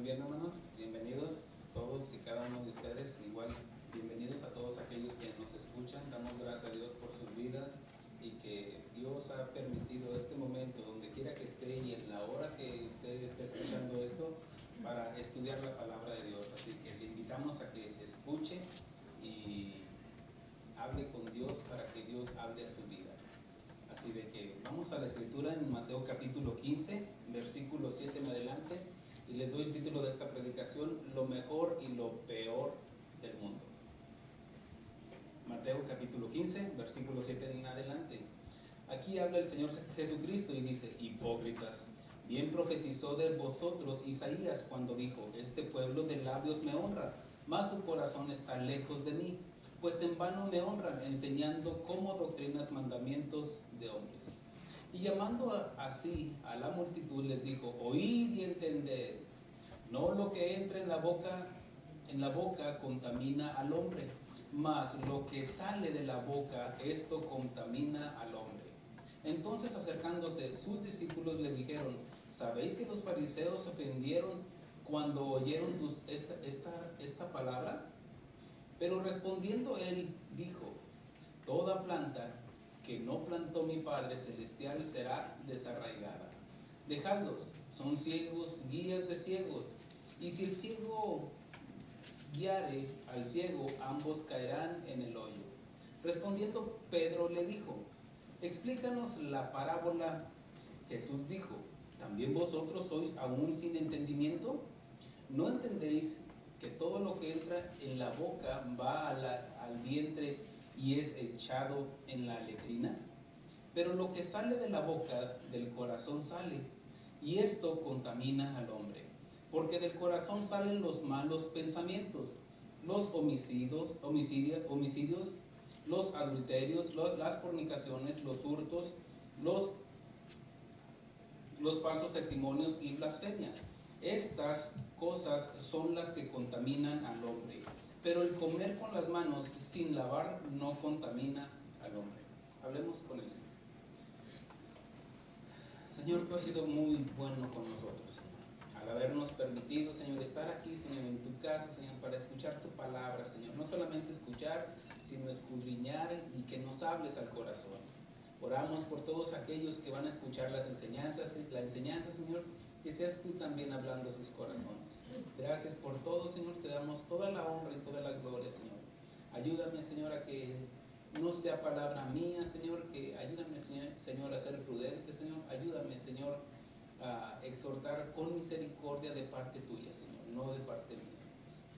bien, hermanos, bienvenidos todos y cada uno de ustedes, igual bienvenidos a todos aquellos que nos escuchan. Damos gracias a Dios por sus vidas y que Dios ha permitido este momento, donde quiera que esté y en la hora que usted esté escuchando esto, para estudiar la palabra de Dios. Así que le invitamos a que escuche y hable con Dios para que Dios hable a su vida. Así de que vamos a la escritura en Mateo capítulo 15, versículo 7 en adelante, y les doy el título de esta predicación: lo mejor y lo peor del mundo. Mateo capítulo 15, versículo 7 en adelante. Aquí habla el Señor Jesucristo y dice: hipócritas, bien profetizó de vosotros Isaías cuando dijo: este pueblo de labios me honra, mas su corazón está lejos de mí, pues en vano me honran, enseñando como doctrinas mandamientos de hombres. Y llamando así a la multitud les dijo: oíd y entended, no lo que entra en la boca contamina al hombre, mas lo que sale de la boca, esto contamina al hombre. Entonces, acercándose sus discípulos, le dijeron: ¿sabéis que los fariseos se ofendieron cuando oyeron esta palabra? Pero respondiendo él dijo: toda planta que no plantó mi Padre Celestial será desarraigada. Dejadlos, son ciegos, guías de ciegos. Y si el ciego guiare al ciego, ambos caerán en el hoyo. Respondiendo Pedro le dijo: explícanos la parábola. Jesús dijo: ¿también vosotros sois aún sin entendimiento? ¿No entendéis que todo lo que entra en la boca va al vientre y es echado en la letrina? Pero lo que sale de la boca, del corazón sale, y esto contamina al hombre, porque del corazón salen los malos pensamientos, los homicidios, los adulterios, las fornicaciones, los hurtos, los falsos testimonios y blasfemias. Estas cosas son las que contaminan al hombre, pero el comer con las manos sin lavar no contamina al hombre. Hablemos con el Señor. Señor, tú has sido muy bueno con nosotros, Señor, al habernos permitido, Señor, estar aquí, Señor, en tu casa, Señor, para escuchar tu palabra, Señor. No solamente escuchar, sino escudriñar y que nos hables al corazón. Oramos por todos aquellos que van a escuchar la enseñanza, Señor, que seas tú también hablando a sus corazones. Gracias por todo, Señor, te damos toda la honra y toda la gloria, Señor. Ayúdame, Señor, a que no sea palabra mía, Señor, que ayúdame, Señor, a ser prudente, Señor. Ayúdame, Señor, a exhortar con misericordia de parte tuya, Señor, no de parte mía.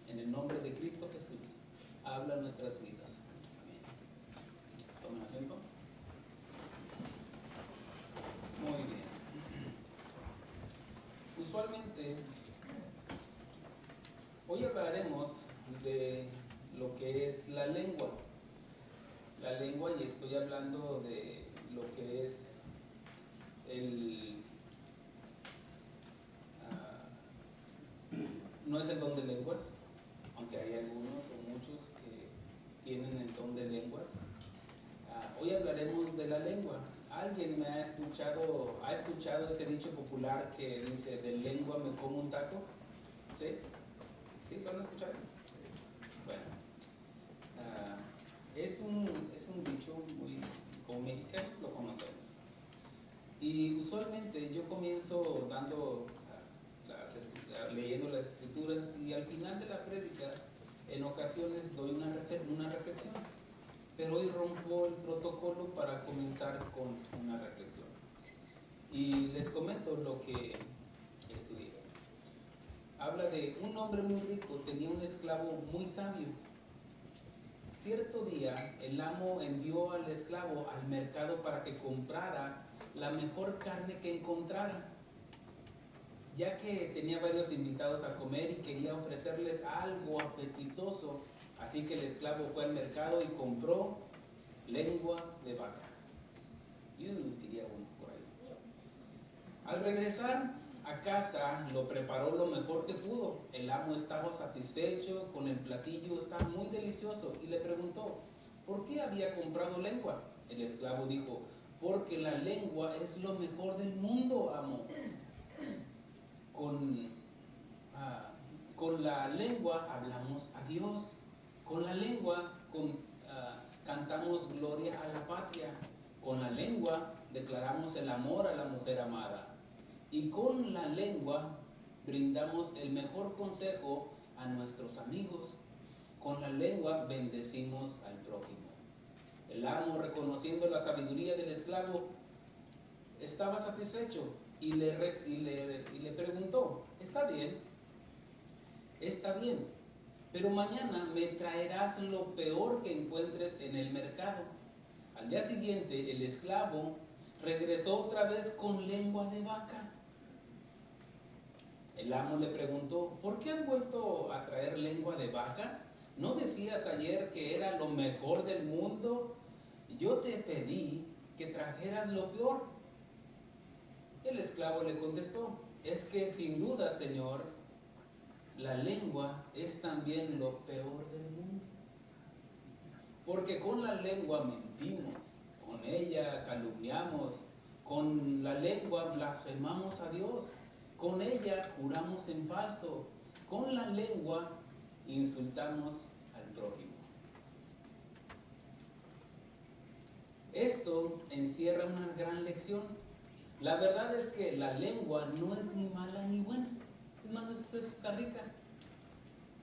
En el nombre de Cristo Jesús, habla nuestras vidas. Amén. Tomen asiento. Muy bien. Usualmente, hoy hablaremos de lo que es la lengua. La lengua, y estoy hablando de lo que es no es el don de lenguas, aunque hay algunos o muchos que tienen el don de lenguas. Hoy hablaremos de la lengua. ¿Alguien me ha escuchado ese dicho popular que dice: de lengua me como un taco? ¿Sí? ¿Sí? ¿Lo han escuchado? Bueno, es un dicho muy, como mexicanos lo conocemos. Y usualmente yo comienzo leyendo las escrituras, y al final de la prédica en ocasiones doy una reflexión. Pero hoy rompo el protocolo para comenzar con una reflexión. Y les comento lo que estudié. Habla de un hombre muy rico, tenía un esclavo muy sabio. Cierto día, el amo envió al esclavo al mercado para que comprara la mejor carne que encontrara, ya que tenía varios invitados a comer y quería ofrecerles algo apetitoso. Así que el esclavo fue al mercado y compró lengua de vaca. Diría uno por ahí. Al regresar a casa, lo preparó lo mejor que pudo. El amo estaba satisfecho con el platillo, estaba muy delicioso, y le preguntó: ¿por qué había comprado lengua? El esclavo dijo: porque la lengua es lo mejor del mundo, amo. con la lengua hablamos a Dios, con la lengua cantamos gloria a la patria, con la lengua declaramos el amor a la mujer amada y con la lengua brindamos el mejor consejo a nuestros amigos. Con la lengua bendecimos al prójimo. El amo, reconociendo la sabiduría del esclavo, estaba satisfecho y le preguntó: está bien, pero mañana me traerás lo peor que encuentres en el mercado. Al día siguiente el esclavo regresó otra vez con lengua de vaca. El amo le preguntó: ¿por qué has vuelto a traer lengua de vaca? ¿No decías ayer que era lo mejor del mundo? Yo te pedí que trajeras lo peor. El esclavo le contestó: es que sin duda, Señor, la lengua es también lo peor del mundo. Porque con la lengua mentimos, con ella calumniamos, con la lengua blasfemamos a Dios, con ella juramos en falso, con la lengua insultamos al prójimo. Esto encierra una gran lección. La verdad es que la lengua no es ni mala ni buena, es más, está rica.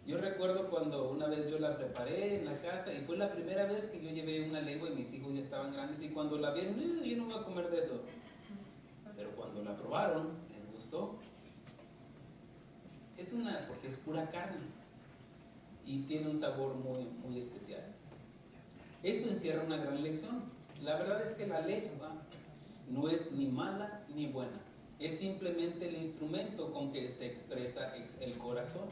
Yo recuerdo cuando una vez yo la preparé en la casa y fue la primera vez que yo llevé una lengua y mis hijos ya estaban grandes y cuando la vieron, yo no voy a comer de eso. Pero cuando la probaron, les gustó. Porque es pura carne y tiene un sabor muy, muy especial. Esto encierra una gran lección. La verdad es que la lengua no es ni mala ni buena. Es simplemente el instrumento con que se expresa el corazón.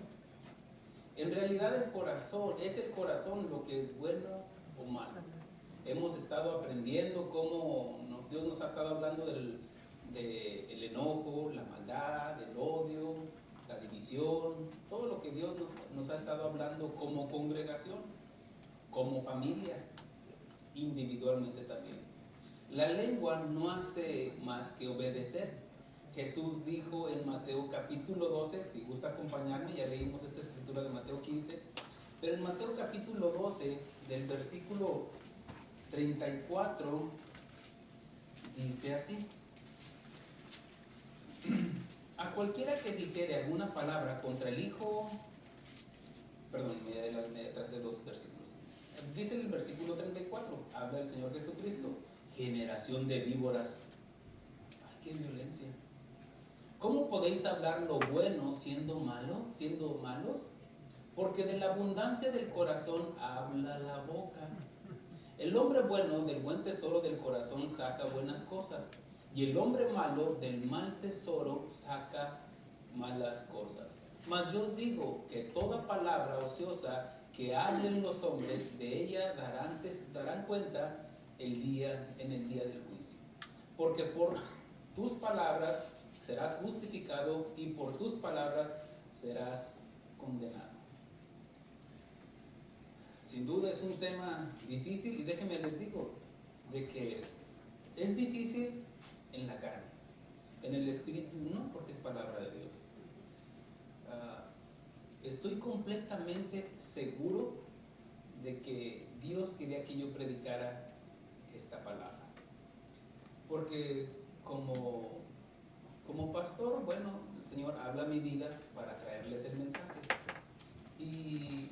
En realidad es el corazón lo que es bueno o malo. Hemos estado aprendiendo cómo Dios nos ha estado hablando del enojo, la maldad, el odio, la división, todo lo que Dios nos ha estado hablando como congregación, como familia, individualmente también. La lengua no hace más que obedecer. Jesús dijo en Mateo capítulo 12, si gusta acompañarme, ya leímos esta escritura de Mateo 15, pero en Mateo capítulo 12, del versículo 34, dice así: a cualquiera que dijere alguna palabra contra el Hijo, perdón, me atrasé dos versículos. Dice en el versículo 34, habla el Señor Jesucristo: generación de víboras. Ay, qué violencia. ¿Cómo podéis hablar lo bueno siendo malos? Porque de la abundancia del corazón habla la boca. El hombre bueno del buen tesoro del corazón saca buenas cosas, y el hombre malo del mal tesoro saca malas cosas. Mas yo os digo que toda palabra ociosa que hablen los hombres, de ella darán cuenta en el día del juicio. Porque por tus palabras serás justificado y por tus palabras serás condenado. Sin duda es un tema difícil y déjenme les digo de que es difícil en la carne, en el espíritu no, porque es palabra de Dios. Estoy completamente seguro de que Dios quería que yo predicara esta palabra, porque como pastor, bueno, el Señor habla mi vida para traerles el mensaje y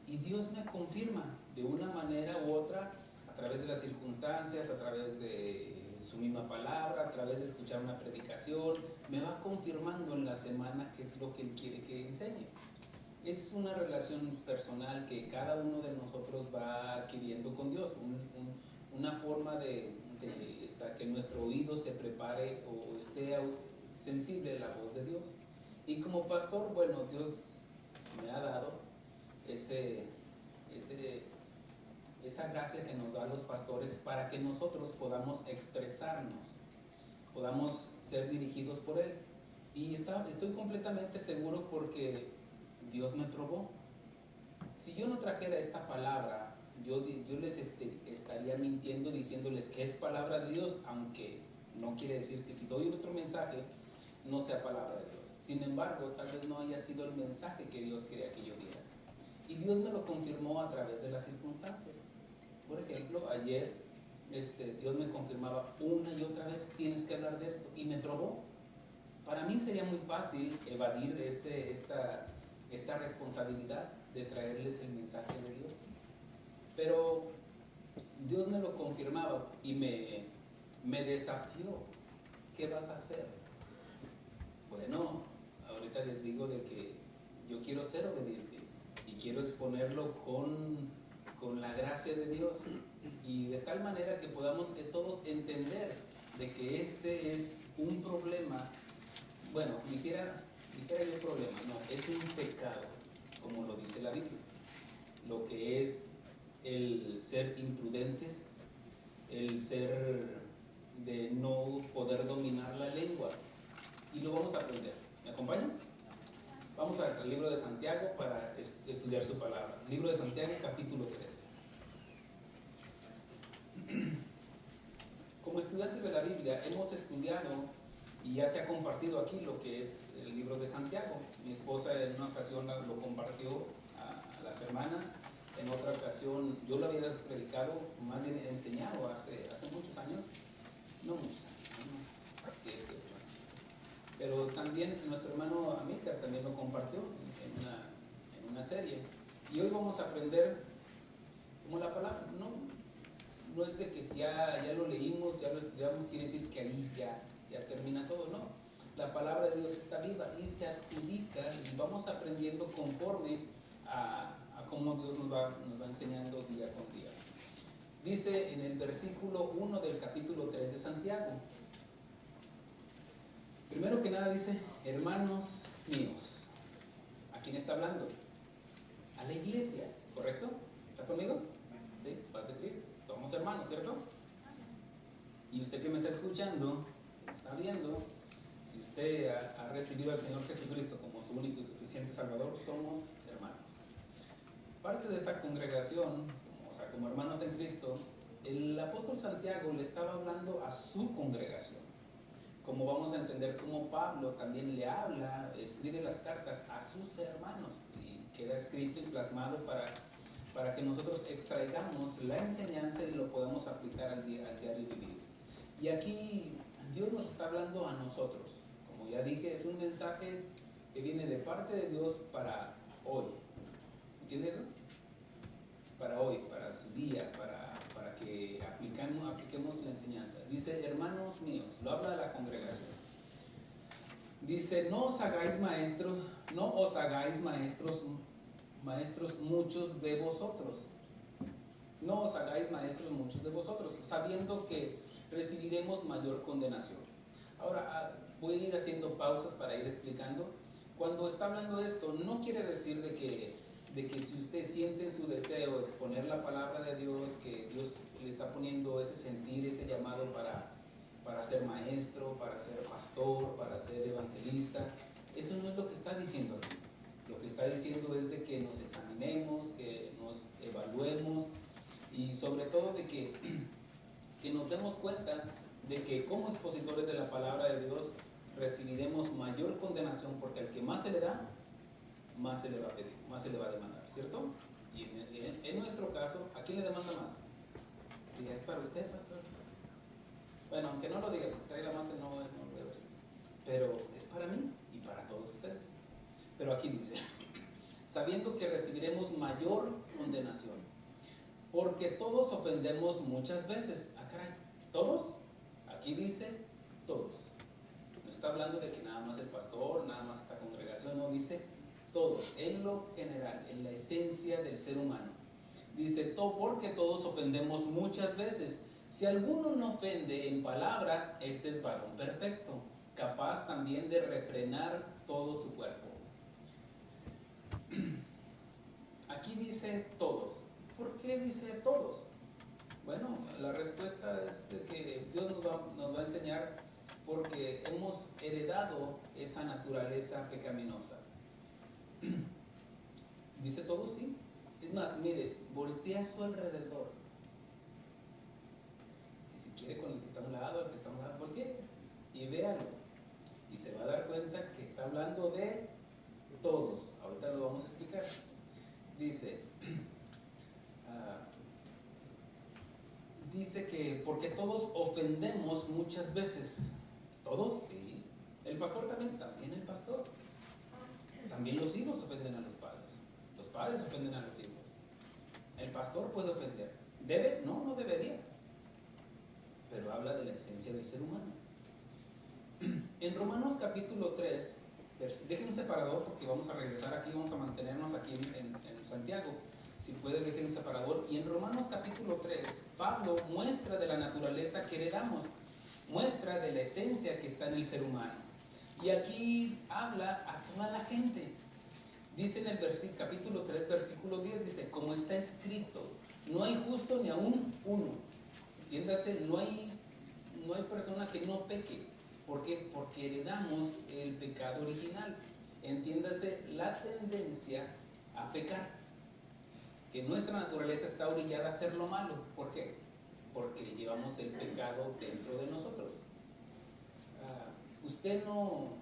Dios me confirma de una manera u otra, a través de las circunstancias, a través de su misma palabra, a través de escuchar una predicación, me va confirmando en la semana qué es lo que Él quiere que enseñe. Es una relación personal que cada uno de nosotros va adquiriendo con Dios, una forma de que nuestro oído se prepare o esté sensible a la voz de Dios. Y como pastor, bueno, Dios me ha dado esa gracia que nos da a los pastores para que nosotros podamos expresarnos, podamos ser dirigidos por Él. Y estoy completamente seguro porque Dios me probó. Si yo no trajera esta palabra, yo les estaría mintiendo diciéndoles que es palabra de Dios, aunque no quiere decir que si doy otro mensaje no sea palabra de Dios. Sin embargo, tal vez no haya sido el mensaje que Dios quería que yo diera. Y Dios me lo confirmó a través de las circunstancias. Por ejemplo, ayer Dios me confirmaba una y otra vez, tienes que hablar de esto, y me probó. Para mí sería muy fácil evadir esta responsabilidad de traerles el mensaje de Dios. Pero Dios me lo confirmaba y me desafió. ¿Qué vas a hacer? Bueno, ahorita les digo de que yo quiero ser obediente y quiero exponerlo con la gracia de Dios, y de tal manera que podamos todos entender de que este es un problema. Bueno, dijera yo problema, no, es un pecado, como lo dice la Biblia. Lo que es el ser imprudentes, el ser de no poder dominar la lengua. Y lo vamos a aprender. ¿Me acompañan? Vamos al libro de Santiago para estudiar su palabra. Libro de Santiago, capítulo 3. Como estudiantes de la Biblia hemos estudiado y ya se ha compartido aquí lo que es el libro de Santiago. Mi esposa en una ocasión lo compartió a las hermanas. En otra ocasión yo lo había predicado, más bien enseñado hace muchos años. No muchos años, unos 7, 8 años. Pero también nuestro hermano Amílcar también lo compartió en una serie. Y hoy vamos a aprender como la palabra. No es de que si ya lo leímos, ya lo estudiamos, quiere decir que ahí ya termina todo, no. La palabra de Dios está viva y se adjudica, y vamos aprendiendo conforme a cómo Dios nos va enseñando día con día. Dice en el versículo 1 del capítulo 3 de Santiago. Primero que nada dice, hermanos míos. ¿A quién está hablando? A la iglesia, ¿correcto? ¿Está conmigo? ¿Sí? Paz de Cristo. Somos hermanos, ¿cierto? Y usted que me está escuchando, me está viendo, si usted ha recibido al Señor Jesucristo como su único y suficiente Salvador, somos hermanos. Parte de esta congregación, como hermanos en Cristo, el apóstol Santiago le estaba hablando a su congregación. Como vamos a entender cómo Pablo también le habla, escribe las cartas a sus hermanos, y queda escrito y plasmado para que nosotros extraigamos la enseñanza y lo podamos aplicar al diario vivir. Y aquí Dios nos está hablando a nosotros. Como ya dije, es un mensaje que viene de parte de Dios para hoy. ¿Entiendes eso? Para hoy, para su día, para que apliquemos la enseñanza. Dice, hermanos míos, lo habla a la congregación. Dice, no os hagáis maestros muchos de vosotros. No os hagáis maestros muchos de vosotros, sabiendo que recibiremos mayor condenación. Ahora voy a ir haciendo pausas para ir explicando. Cuando está hablando esto, no quiere decir de que si usted siente en su deseo exponer la palabra de Dios, que Dios le está poniendo ese sentir, ese llamado para ser maestro, para ser pastor, para ser evangelista. Eso no es lo que está diciendo aquí. Lo que está diciendo es de que nos examinemos, que nos evaluemos, y sobre todo de que nos demos cuenta de que como expositores de la palabra de Dios recibiremos mayor condenación, porque al que más se le da, más se le va a pedir, más se le va a demandar, ¿cierto? Y en nuestro caso, ¿a quién le demanda más? Diga, ¿es para usted, pastor? Bueno, aunque no lo diga, porque trae la máscara, no voy a ver, pero es para mí y para todos ustedes. Pero aquí dice, sabiendo que recibiremos mayor condenación, porque todos ofendemos muchas veces. Ah, caray, ¿todos? Aquí dice todos. No está hablando de que nada más el pastor, nada más esta congregación, no, dice todos, en lo general, en la esencia del ser humano. Dice, porque todos ofendemos muchas veces. Si alguno no ofende en palabra, este es varón perfecto, capaz también de refrenar todo su cuerpo. Aquí dice todos. ¿Por qué dice todos? Bueno, la respuesta es de que Dios nos va a enseñar porque hemos heredado esa naturaleza pecaminosa. Dice todos, sí. Es más, mire, voltea a su alrededor. Y si quiere con el que está a un lado, voltee y véalo. Y se va a dar cuenta que está hablando de todos. Ahorita lo vamos a explicar. Dice, dice que porque todos ofendemos muchas veces. ¿Todos? Sí. El pastor también el pastor. También los hijos ofenden a los padres. Los padres ofenden a los hijos. El pastor puede ofender. ¿Debe? No, no debería. Pero habla de la esencia del ser humano. En Romanos capítulo 3, dejen un separador porque vamos a regresar aquí, vamos a mantenernos aquí en Santiago. Si puede, dejen un separador. Y en Romanos capítulo 3, Pablo muestra de la naturaleza que heredamos, muestra de la esencia que está en el ser humano. Y aquí habla a toda la gente. Dice en el capítulo 3, versículo 10, dice, como está escrito, no hay justo ni aún uno. Entiéndase, no hay persona que no peque. ¿Por qué? Porque heredamos el pecado original. Entiéndase, la tendencia a pecar. Que nuestra naturaleza está orillada a hacer lo malo. ¿Por qué? Porque llevamos el pecado dentro de nosotros. Usted no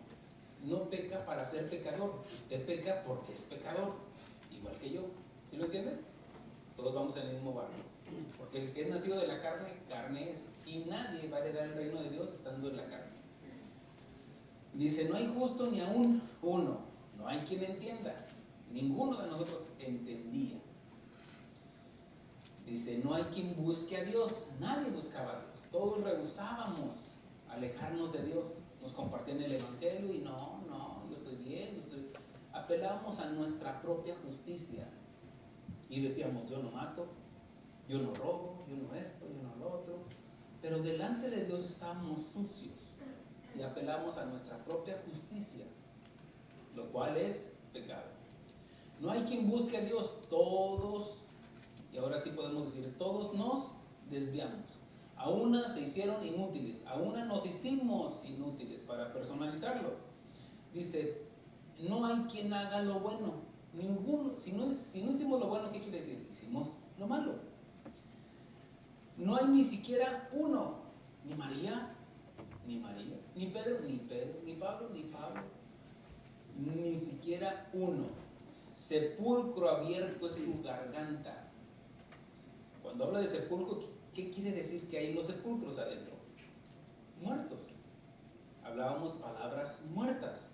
peca para ser pecador. Usted peca porque es pecador. Igual que yo. ¿Sí lo entienden? Todos vamos en el mismo barco. Porque el que es nacido de la carne, carne es. Y nadie va a heredar el reino de Dios estando en la carne. Dice, no hay justo ni aún uno. No hay quien entienda. Ninguno de nosotros entendía. Dice, no hay quien busque a Dios. Nadie buscaba a Dios. Todos rehusábamos alejarnos de Dios. Nos compartían el evangelio y no, yo estoy bien, apelábamos a nuestra propia justicia. Y decíamos, yo no mato, yo no robo, yo no esto, yo no lo otro. Pero delante de Dios estábamos sucios y apelamos a nuestra propia justicia, lo cual es pecado. No hay quien busque a Dios. Todos, y ahora sí podemos decir, todos nos desviamos. A una se hicieron inútiles, a una nos hicimos inútiles, para personalizarlo. Dice, no hay quien haga lo bueno. Ninguno. Si no hicimos lo bueno, ¿qué quiere decir? Hicimos lo malo. No hay ni siquiera uno. Ni María, ni Pedro, ni Pablo, ni siquiera uno. Sepulcro abierto es su garganta. Cuando habla de sepulcro, ¿qué quiere decir que hay los sepulcros adentro? Muertos. Hablábamos palabras muertas.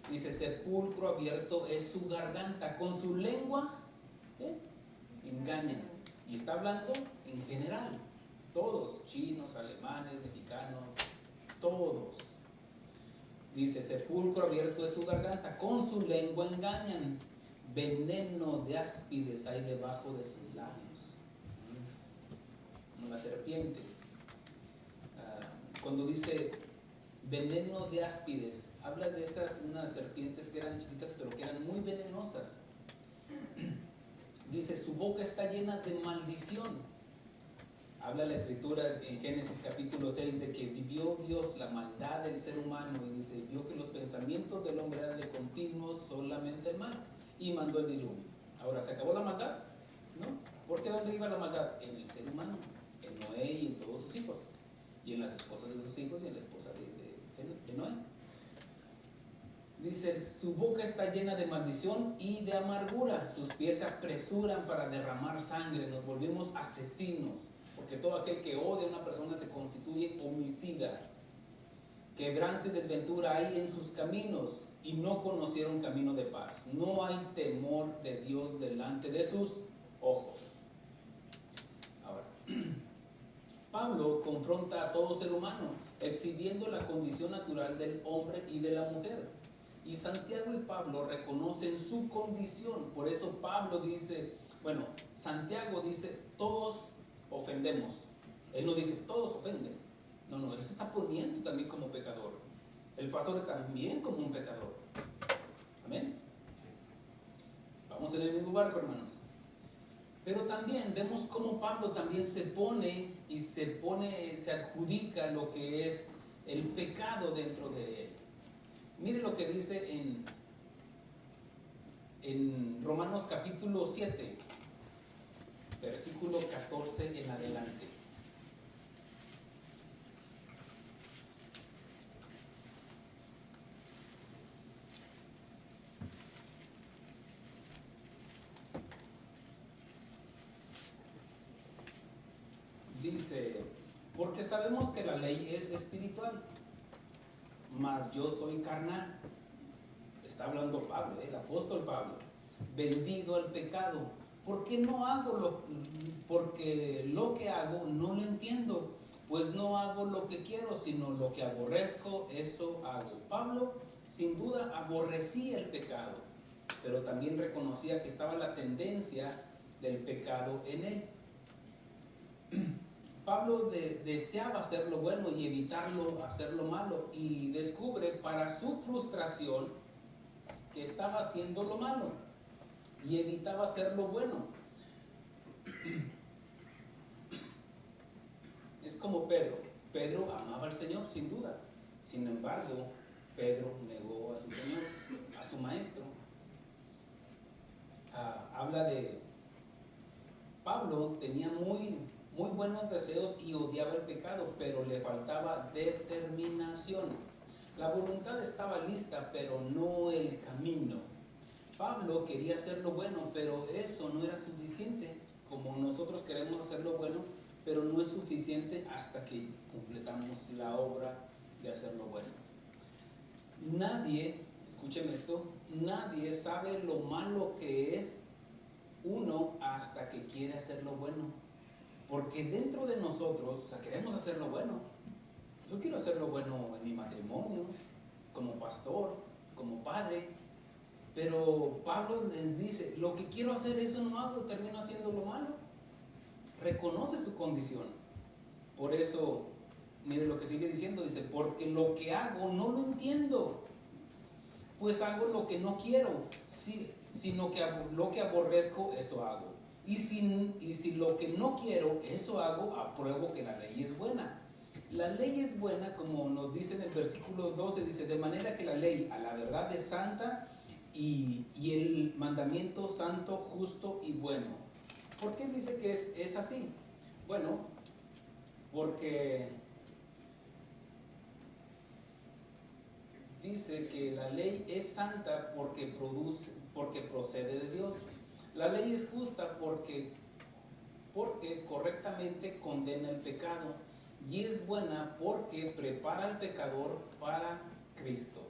Dice, sepulcro abierto es su garganta. Con su lengua, ¿qué? Engañan. Y está hablando en general. Todos, chinos, alemanes, mexicanos, todos. Dice, sepulcro abierto es su garganta. Con su lengua engañan. Veneno de áspides hay debajo de sus labios. Como la serpiente. Cuando dice veneno de áspides, habla de unas serpientes que eran chiquitas pero que eran muy venenosas. Dice, su boca está llena de maldición. Habla la escritura en Génesis capítulo 6 de que vio Dios la maldad del ser humano y dice, vio que los pensamientos del hombre eran de continuo solamente el mal y mandó el diluvio. Ahora, ¿se acabó la maldad? No. ¿Por qué dónde iba la maldad? En el ser humano, en Noé y en todos sus hijos, y en las esposas de sus hijos y en la esposa de Noé. Dice, su boca está llena de maldición y de amargura, sus pies se apresuran para derramar sangre, nos volvimos asesinos, porque todo aquel que odia a una persona se constituye homicida. Quebranto y desventura hay en sus caminos y no conocieron camino de paz. No hay temor de Dios delante de sus ojos. Ahora, Pablo confronta a todo ser humano, exhibiendo la condición natural del hombre y de la mujer. Y Santiago y Pablo reconocen su condición. Por eso Pablo dice, Santiago dice, todos ofendemos. Él no dice, todos ofenden. No, él se está poniendo también como pecador. El pastor también como un pecador. Amén. Vamos en el mismo barco, hermanos. Pero también vemos cómo Pablo también se adjudica lo que es el pecado dentro de él. Mire lo que dice en Romanos capítulo 7, versículo 14 en adelante. dice, porque sabemos que la ley es espiritual, mas yo soy carnal. Está hablando Pablo, el apóstol Pablo, vendido al pecado. Porque porque lo que hago no lo entiendo, pues no hago lo que quiero, sino lo que aborrezco, eso hago. Pablo sin duda aborrecía el pecado, pero también reconocía que estaba la tendencia del pecado en él. Pablo deseaba hacer lo bueno y evitarlo hacer lo malo, y descubre para su frustración que estaba haciendo lo malo y evitaba hacer lo bueno. Es como Pedro. Pedro amaba al Señor, sin duda. Sin embargo, Pedro negó a su Señor, a su maestro. Habla de Pablo, tenía muy buenos deseos y odiaba el pecado, pero le faltaba determinación. La voluntad estaba lista, pero no el camino. Pablo quería hacer lo bueno, pero eso no era suficiente. Como nosotros queremos hacer lo bueno, pero no es suficiente hasta que completamos la obra de hacer lo bueno. Nadie, escúcheme esto, nadie sabe lo malo que es uno hasta que quiere hacer lo bueno. Porque dentro de nosotros, queremos hacer lo bueno. Yo quiero hacer lo bueno en mi matrimonio, como pastor, como padre. Pero Pablo les dice, lo que quiero hacer, eso no hago, termino haciendo lo malo. Reconoce su condición. Por eso, mire lo que sigue diciendo, dice, porque lo que hago no lo entiendo, pues hago lo que no quiero, sino que lo que aborrezco, eso hago. Y si lo que no quiero, eso hago, apruebo que la ley es buena. La ley es buena, como nos dice en el versículo 12, dice, de manera que la ley a la verdad es santa y el mandamiento santo, justo y bueno. ¿Por qué dice que es así? Bueno, porque dice que la ley es santa porque procede de Dios. La ley es justa porque correctamente condena el pecado, y es buena porque prepara al pecador para Cristo.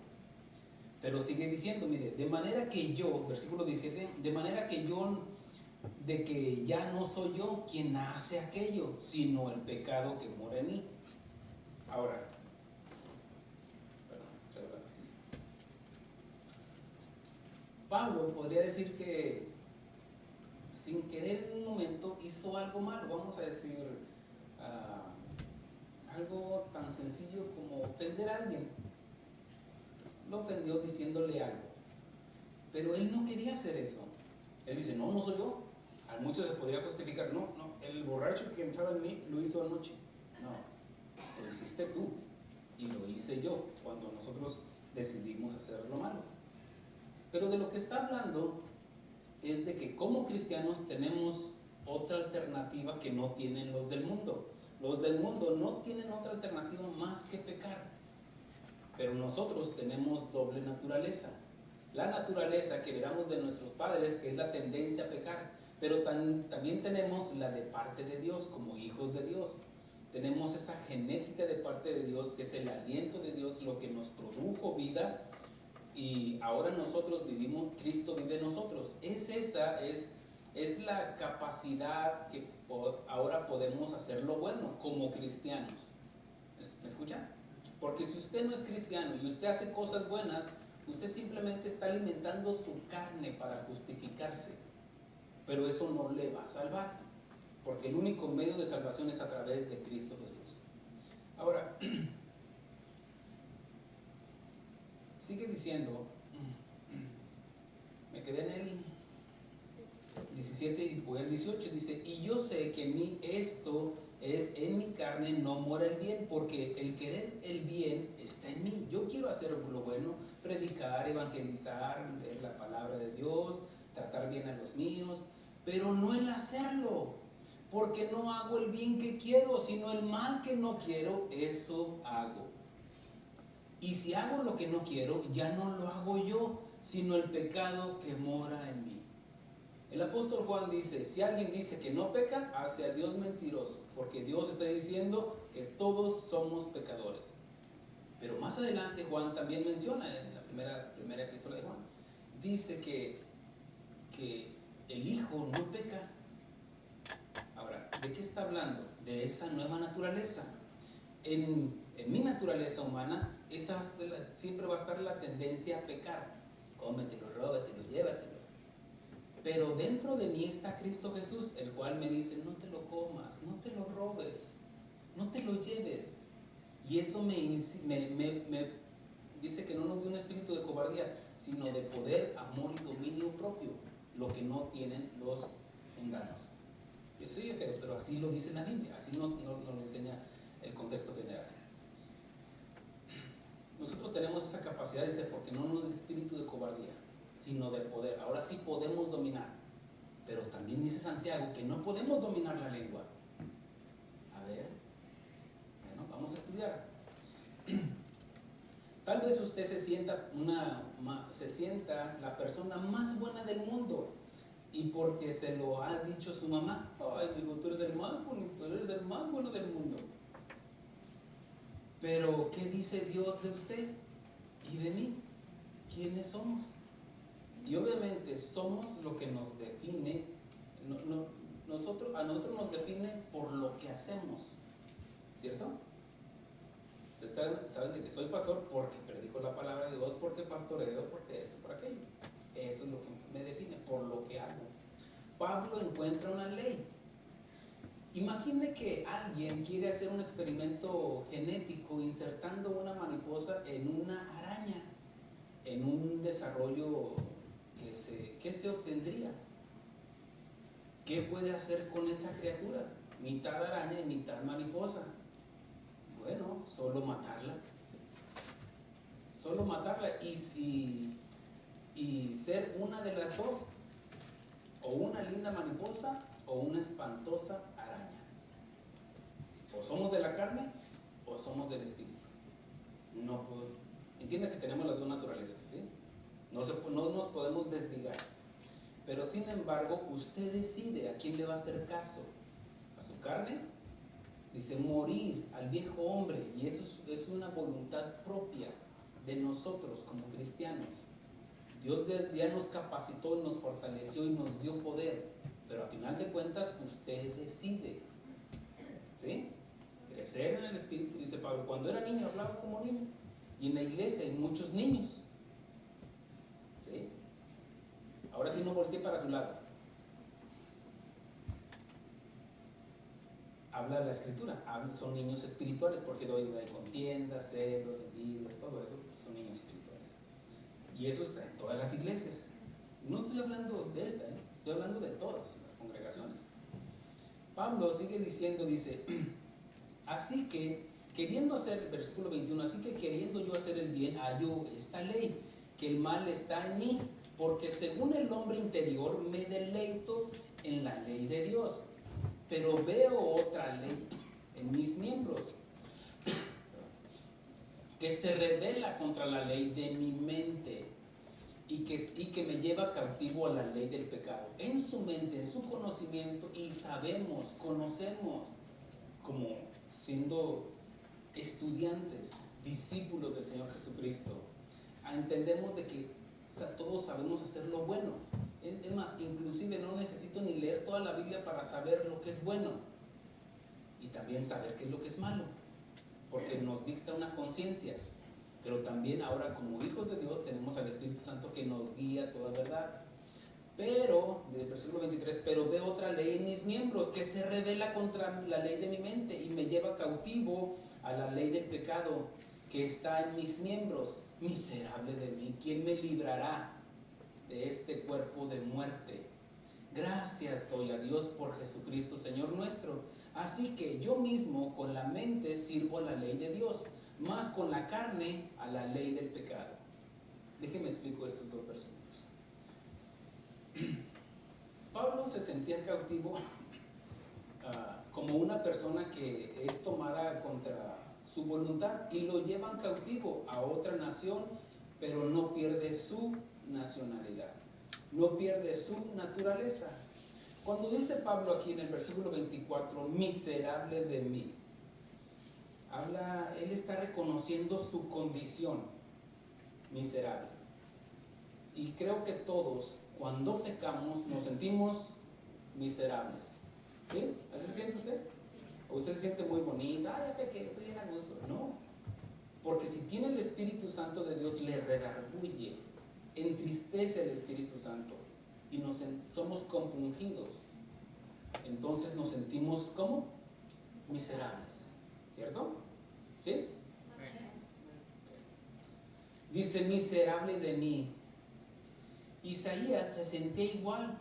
Pero sigue diciendo, mire, de manera que yo, versículo 17, de que ya no soy yo quien hace aquello, sino el pecado que mora en mí. Ahora, traigo la pastilla. Pablo podría decir que sin querer en un momento hizo algo malo, vamos a decir, algo tan sencillo como ofender a alguien. Lo ofendió diciéndole algo, pero él no quería hacer eso. Él dice, no soy yo. A muchos se podría justificar, no, el borracho que entraba en mí lo hizo anoche. No, lo hiciste tú y lo hice yo cuando nosotros decidimos hacer lo malo. Pero de lo que está hablando es de que como cristianos tenemos otra alternativa que no tienen los del mundo. Los del mundo no tienen otra alternativa más que pecar. Pero nosotros tenemos doble naturaleza. La naturaleza que heredamos de nuestros padres, que es la tendencia a pecar, pero también tenemos la de parte de Dios, como hijos de Dios. Tenemos esa genética de parte de Dios, que es el aliento de Dios, lo que nos produjo vida, y ahora nosotros vivimos, Cristo vive en nosotros. Es la capacidad que ahora podemos hacer lo bueno como cristianos. ¿Me escuchan? Porque si usted no es cristiano y usted hace cosas buenas, usted simplemente está alimentando su carne para justificarse. Pero eso no le va a salvar, porque el único medio de salvación es a través de Cristo Jesús. Ahora, sigue diciendo, me quedé en el 17 y voy al 18, dice, y yo sé que en mí esto es, en mi carne no mora el bien, porque el querer el bien está en mí. Yo quiero hacer lo bueno, predicar, evangelizar, leer la palabra de Dios, tratar bien a los míos, pero no el hacerlo, porque no hago el bien que quiero, sino el mal que no quiero, eso hago. Y si hago lo que no quiero, ya no lo hago yo, sino el pecado que mora en mí. El apóstol Juan dice, si alguien dice que no peca, hace a Dios mentiroso, porque Dios está diciendo que todos somos pecadores. Pero más adelante Juan también menciona, en la primera epístola de Juan, dice que el Hijo no peca. Ahora, ¿de qué está hablando? De esa nueva naturaleza. En mi naturaleza humana, siempre va a estar la tendencia a pecar. Cómetelo, róbatelo, llévatelo. Pero dentro de mí está Cristo Jesús, el cual me dice, no te lo comas, no te lo robes, no te lo lleves. Y eso me dice que no nos dio un espíritu de cobardía, sino de poder, amor y dominio propio, lo que no tienen los mundanos. Yo soy feo, pero así lo dice la Biblia, así nos enseña el contexto general. Nosotros tenemos esa capacidad de ser, porque no nos da espíritu de cobardía, sino de poder. Ahora sí podemos dominar, pero también dice Santiago que no podemos dominar la lengua. A ver, bueno, vamos a estudiar. Tal vez usted se sienta la persona más buena del mundo, y porque se lo ha dicho su mamá, ay, amigo, tú eres el más bonito, eres el más bueno del mundo. Pero ¿qué dice Dios de usted y de mí? ¿Quiénes somos? Y obviamente somos lo que nos define. A nosotros nos define por lo que hacemos, ¿cierto? Ustedes saben de que soy pastor porque predico la palabra de Dios, porque pastoreo, porque esto, por aquello. Eso es lo que me define, por lo que hago. Pablo encuentra una ley. Imagine que alguien quiere hacer un experimento genético insertando una mariposa en una araña, en un desarrollo ¿qué se obtendría? ¿Qué puede hacer con esa criatura? Mitad araña y mitad mariposa. Bueno, solo matarla y ser una de las dos, o una linda mariposa o una espantosa araña. O somos de la carne o somos del espíritu. Entiende que tenemos las dos naturalezas, ¿sí? No nos podemos desligar. Pero sin embargo, usted decide a quién le va a hacer caso. ¿A su carne? Dice morir al viejo hombre, y eso es una voluntad propia de nosotros como cristianos. Dios ya nos capacitó y nos fortaleció y nos dio poder, pero a final de cuentas usted decide, ¿sí? Crecer en el espíritu, dice Pablo. Cuando era niño hablaba como niño, y en la iglesia hay muchos niños, ¿sí? Ahora sí no volteé para su lado. Habla la escritura, son niños espirituales, porque donde hay contiendas, celos, envidias, todo eso, son niños espirituales. Y eso está en todas las iglesias. No estoy hablando de esta, estoy hablando de todas las congregaciones. Pablo sigue diciendo, dice, así que queriendo hacer, versículo 21, así que queriendo yo hacer el bien, hallo esta ley, que el mal está en mí, porque según el hombre interior me deleito en la ley de Dios, pero veo otra ley en mis miembros, que se revela contra la ley de mi mente y que me lleva cautivo a la ley del pecado. En su mente, en su conocimiento, y conocemos, como siendo estudiantes, discípulos del Señor Jesucristo, entendemos de que todos sabemos hacer lo bueno. Es más, inclusive no necesito ni leer toda la Biblia para saber lo que es bueno, y también saber qué es lo que es malo, porque nos dicta una conciencia. Pero también ahora, como hijos de Dios, tenemos al Espíritu Santo que nos guía a toda verdad. Pero, del versículo 23, pero veo otra ley en mis miembros, que se revela contra la ley de mi mente y me lleva cautivo a la ley del pecado que está en mis miembros. Miserable de mí, ¿quién me librará de este cuerpo de muerte? Gracias doy a Dios por Jesucristo, Señor nuestro. Así que yo mismo con la mente sirvo a la ley de Dios, más con la carne a la ley del pecado. Déjenme explico estos dos versículos. Pablo se sentía cautivo como una persona que es tomada contra su voluntad y lo llevan cautivo a otra nación, pero no pierde su nacionalidad. no pierde su naturaleza. Cuando dice Pablo aquí en el versículo 24, miserable de mí, él está reconociendo su condición miserable. Y creo que todos, cuando pecamos, nos sentimos miserables. ¿Sí? ¿Así se siente usted? ¿O usted se siente muy bonita? Ya pequé, estoy bien a gusto. No. Porque si tiene el Espíritu Santo de Dios, le redarguye, entristece el Espíritu Santo y somos compungidos. Entonces nos sentimos como miserables. ¿Cierto? ¿Sí? Okay. Dice, miserable de mí. Isaías se sentía igual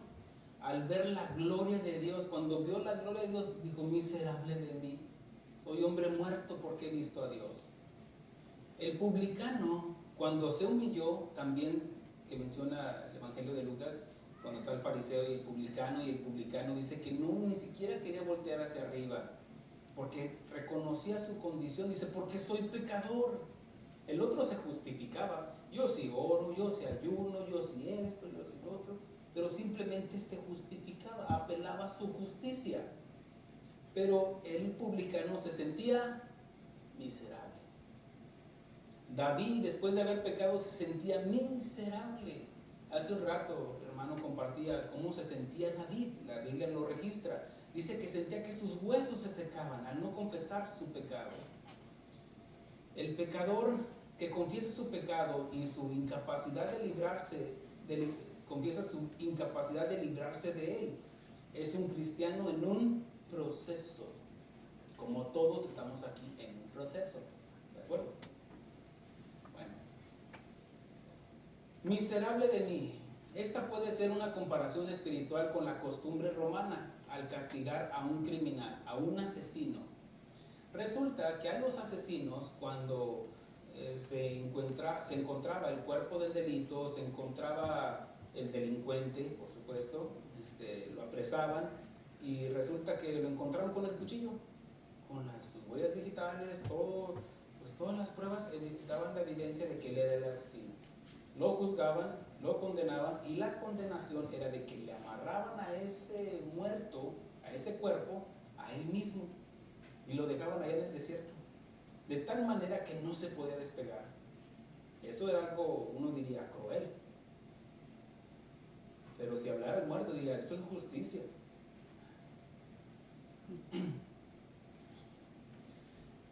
al ver la gloria de Dios. Cuando vio la gloria de Dios, dijo, miserable de mí. Soy hombre muerto porque he visto a Dios. El publicano, cuando se humilló, también, que menciona el Evangelio de Lucas, cuando está el fariseo y el publicano dice que no, ni siquiera quería voltear hacia arriba, porque reconocía su condición. Dice, porque soy pecador. El otro se justificaba, yo sí oro, yo sí ayuno, yo sí esto, yo sí lo otro, pero simplemente se justificaba, apelaba a su justicia. Pero el publicano se sentía miserable. David, después de haber pecado, se sentía miserable. Hace un rato, el hermano compartía cómo se sentía David, la Biblia lo registra. Dice que sentía que sus huesos se secaban al no confesar su pecado. El pecador que confiesa su pecado y su incapacidad de librarse, confiesa su incapacidad de librarse de él, es un cristiano en un proceso. Como todos estamos aquí en un proceso. ¿De acuerdo? Bueno. Miserable de mí. Esta puede ser una comparación espiritual con la costumbre romana al castigar a un criminal, a un asesino. Resulta que a los asesinos, cuando se encontraba el cuerpo del delito, se encontraba el delincuente, por supuesto, lo apresaban y resulta que lo encontraron con el cuchillo, con las huellas digitales, todas las pruebas daban la evidencia de que él era el asesino. Lo juzgaban, lo condenaban y la condenación era de que le amarraban a ese muerto, a ese cuerpo, a él mismo y lo dejaban allá en el desierto, de tal manera que no se podía despegar. Eso era algo, uno diría, cruel. Pero si hablara el muerto, diría, esto es justicia.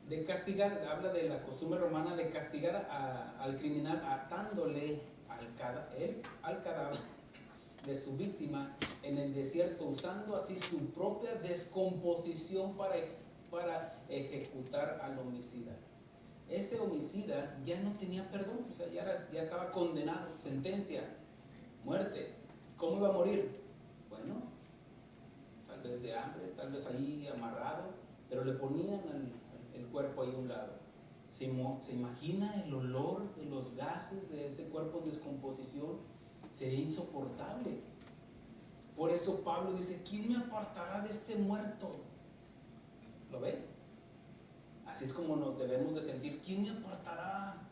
De castigar, habla de la costumbre romana de castigar al criminal atándole al cadáver de su víctima en el desierto, usando así su propia descomposición para ejecutar al homicida. Ese homicida ya no tenía perdón, o sea, ya estaba condenado, sentencia, muerte. ¿Cómo iba a morir? Bueno, tal vez de hambre, tal vez ahí amarrado, pero le ponían el cuerpo ahí a un lado. ¿Se imagina el olor de los gases de ese cuerpo en descomposición? Sería insoportable. Por eso Pablo dice, ¿quién me apartará de este muerto? ¿Lo ve? Así es como nos debemos de sentir. ¿Quién me apartará?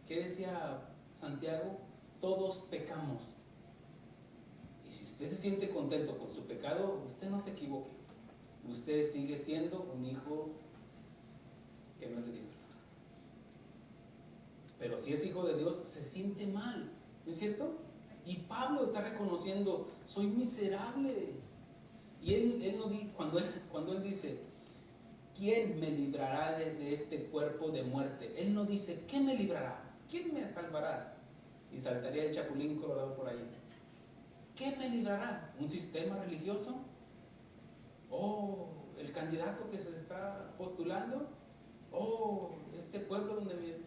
¿Qué decía Santiago? Todos pecamos. Y si usted se siente contento con su pecado, usted no se equivoque. Usted sigue siendo un hijo que no es de Dios. Pero si es hijo de Dios, se siente mal, ¿no es cierto? Y Pablo está reconociendo, soy miserable. Y él no cuando él dice, ¿quién me librará de este cuerpo de muerte? Él no dice, ¿qué me librará? ¿Quién me salvará? Y saltaría el chapulín colorado por ahí. ¿Qué me librará? ¿Un sistema religioso? ¿O el candidato que se está postulando? ¿O este pueblo donde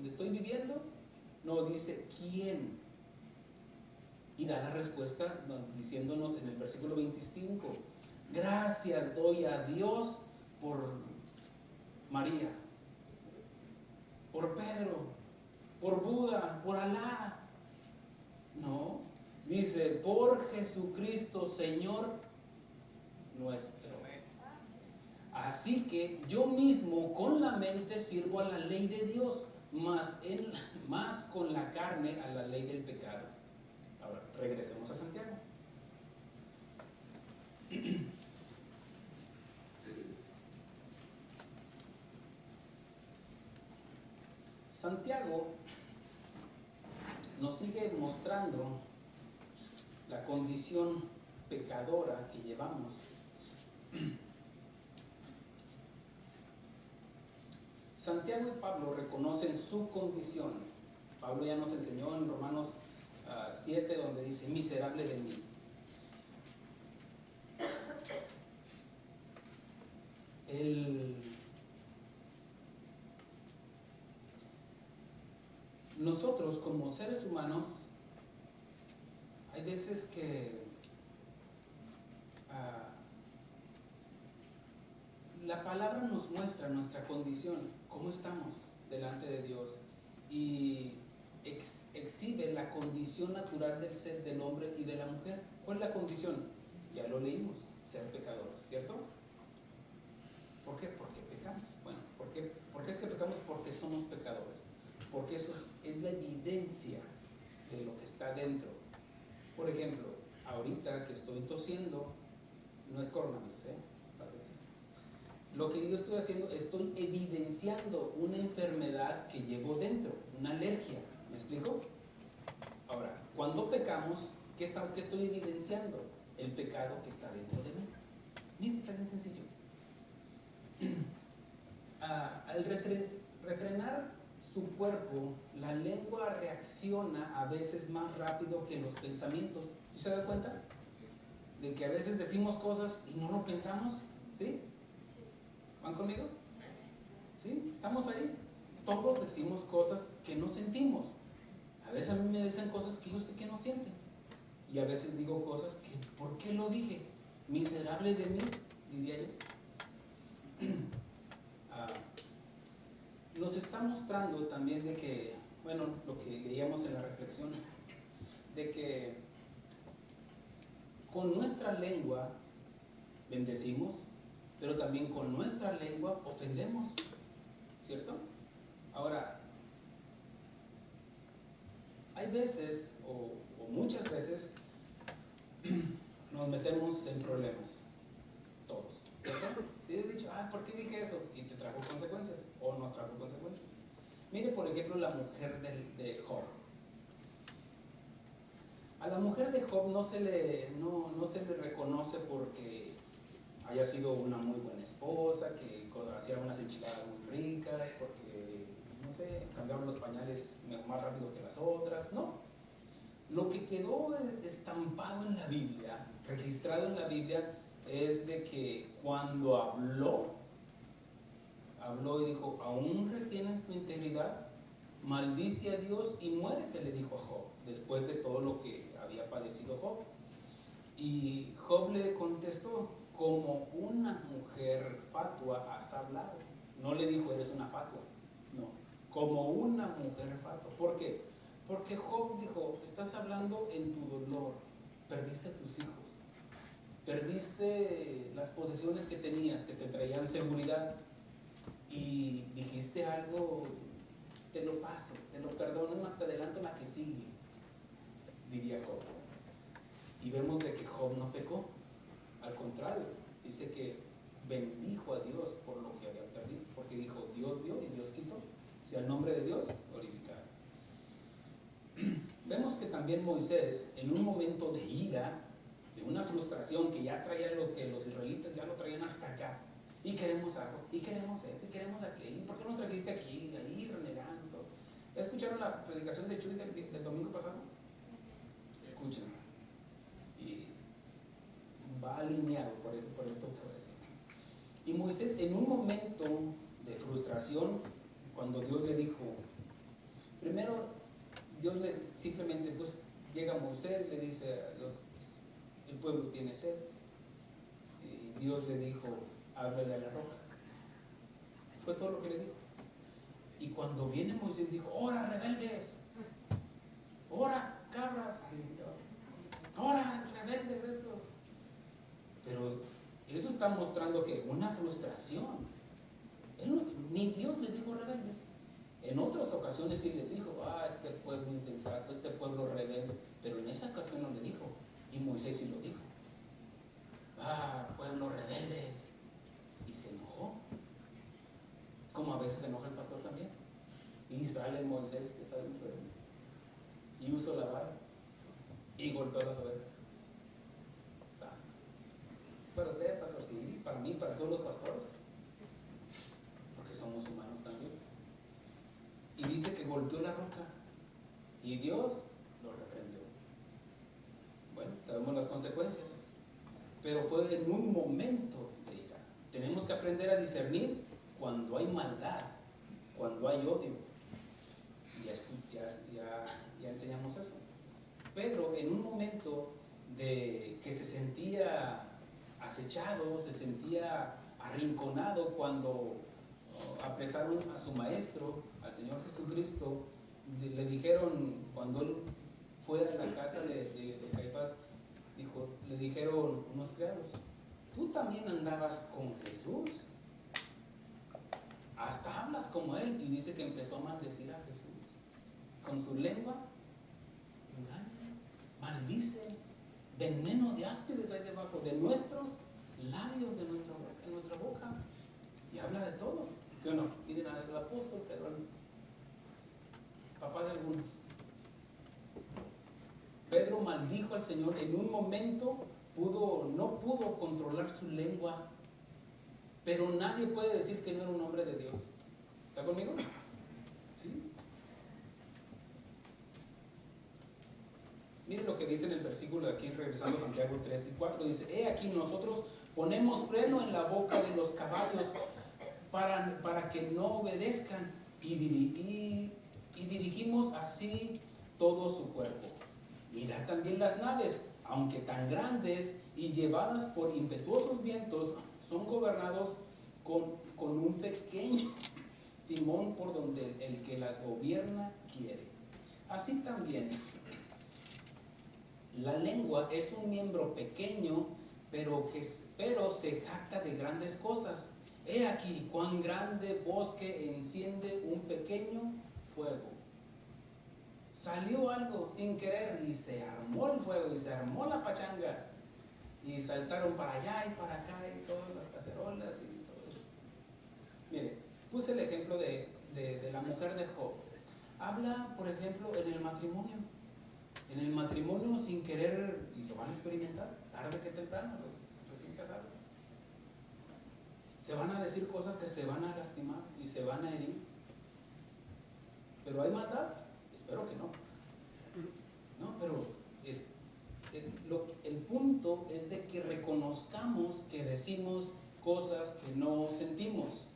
estoy viviendo? No, dice, ¿quién? Y da la respuesta diciéndonos en el versículo 25, gracias doy a Dios por María, por Pedro, por Buda, por Alá. No, dice, por Jesucristo, Señor nuestro. Así que yo mismo con la mente sirvo a la ley de Dios, más con la carne a la ley del pecado. Ahora, regresemos a Santiago. Santiago nos sigue mostrando la condición pecadora que llevamos. Santiago y Pablo reconocen su condición. Pablo ya nos enseñó en Romanos 7, donde dice, miserable de mí. Nosotros como seres humanos, hay veces que la palabra nos muestra nuestra condición, cómo estamos delante de Dios, y exhibe la condición natural del ser, del hombre y de la mujer. ¿Cuál es la condición? Ya lo leímos, ser pecadores, ¿cierto? ¿Por qué? Porque pecamos. Bueno, ¿por qué es que pecamos? Porque somos pecadores. Porque eso es la evidencia de lo que está dentro. Por ejemplo, ahorita que estoy tosiendo, no es coronavirus, paz de Cristo. Lo que yo estoy haciendo, estoy evidenciando una enfermedad que llevo dentro, una alergia. ¿Me explico? Ahora, cuando pecamos, ¿qué estoy evidenciando? El pecado que está dentro de mí. Miren, está bien sencillo. Al refrenar su cuerpo, la lengua reacciona a veces más rápido que los pensamientos. ¿Sí se da cuenta? De que a veces decimos cosas y no lo pensamos. ¿Sí? ¿Van conmigo? ¿Sí? ¿Estamos ahí? Todos decimos cosas que no sentimos. A veces a mí me dicen cosas que yo sé que no sienten. Y a veces digo cosas que, ¿por qué lo dije? Miserable de mí, diría yo. Nos está mostrando también de que, bueno, lo que leíamos en la reflexión, de que con nuestra lengua bendecimos, pero también con nuestra lengua ofendemos, ¿cierto? Ahora, hay veces, o muchas veces, nos metemos en problemas, todos, ¿cierto? Si he dicho, ¿por qué dije eso? Y te trajo consecuencias, o nos trajo consecuencias. Mire, por ejemplo, la mujer de Job. A la mujer de Job no se le reconoce porque haya sido una muy buena esposa, que hacía unas enchiladas muy ricas, porque, no sé, cambiaban los pañales más rápido que las otras. No. Lo que quedó estampado en la Biblia, registrado en la Biblia, es de que cuando habló y dijo, ¿aún retienes tu integridad? Maldice a Dios y muérete, le dijo a Job, después de todo lo que había padecido Job. Y Job le contestó, como una mujer fatua has hablado. No le dijo, eres una fatua, no, como una mujer fatua. ¿Por qué? Porque Job dijo, estás hablando en tu dolor, perdiste a tus hijos, perdiste las posesiones que tenías, que te traían seguridad, y dijiste algo, te lo paso, te lo perdono, más te adelanto la que sigue, diría Job. Y vemos de que Job no pecó, al contrario, dice que bendijo a Dios por lo que había perdido, porque dijo, Dios dio y Dios quitó, o sea, el nombre de Dios glorificado. Vemos que también Moisés, en un momento de ira, de una frustración que ya traía lo que los israelitas ya lo traían hasta acá, y queremos algo, y queremos esto, y queremos aquello, ¿por qué nos trajiste aquí, ahí, renegando? ¿Escucharon la predicación de Chuy del domingo pasado? Escúchenla. Y va alineado por esto que voy a decir. Y Moisés, en un momento de frustración, cuando Dios le dijo, primero Dios simplemente pues llega Moisés, le dice a Dios, el pueblo tiene sed, y Dios le dijo, háblale a la roca. Fue todo lo que le dijo. Y cuando viene Moisés dijo, ¡ora, rebeldes! ¡Ora, cabras! ¡Ora, rebeldes estos! Pero eso está mostrando que una frustración. Ni Dios les dijo rebeldes. En otras ocasiones sí les dijo, este pueblo insensato, este pueblo rebelde, pero en esa ocasión no le dijo, y Moisés sí lo dijo, pueblo rebeldes, y se enojó, como a veces se enoja el pastor también, y sale Moisés que está bien fuerte, y usó la vara, y golpeó las ovejas. Santo. Es para usted, pastor, sí, para mí, para todos los pastores, porque somos humanos también. Y dice que golpeó la roca y Dios lo reprendió. Bueno, sabemos las consecuencias, pero fue en un momento de ira. Tenemos que aprender a discernir cuando hay maldad, cuando hay odio. Ya enseñamos eso. Pedro, en un momento de que se sentía acechado, se sentía arrinconado cuando apresaron a su maestro, al Señor Jesucristo, le dijeron, cuando él fue a la casa de Caifás, le dijeron unos criados, tú también andabas con Jesús, hasta hablas como él, y dice que empezó a maldecir a Jesús, con su lengua engaña, maldice, veneno de áspides hay debajo de nuestros labios, de nuestra boca, y habla de todos, ¿sí o no? Miren al apóstol Pedro, papá de algunos. Pedro maldijo al Señor, en un momento no pudo controlar su lengua, pero nadie puede decir que no era un hombre de Dios. ¿Está conmigo? ¿Sí? Miren lo que dice en el versículo de aquí, regresando a Santiago 3 y 4, dice, he aquí nosotros ponemos freno en la boca de los caballos para que no obedezcan y dirigimos así todo su cuerpo. Mirad también las naves, aunque tan grandes y llevadas por impetuosos vientos, son gobernados con un pequeño timón por donde el que las gobierna quiere. Así también, la lengua es un miembro pequeño, pero se jacta de grandes cosas. He aquí cuán grande bosque enciende un pequeño fuego. Salió algo sin querer y se armó el fuego y se armó la pachanga y saltaron para allá y para acá y todas las cacerolas y todo eso. Mire, puse el ejemplo de la mujer de Job. Habla, por ejemplo, en el matrimonio. En el matrimonio sin querer, y lo van a experimentar tarde que temprano, los recién casados. Se van a decir cosas que se van a lastimar y se van a herir. ¿Pero hay maldad? Espero que no. No, pero el punto es de que reconozcamos que decimos cosas que no sentimos.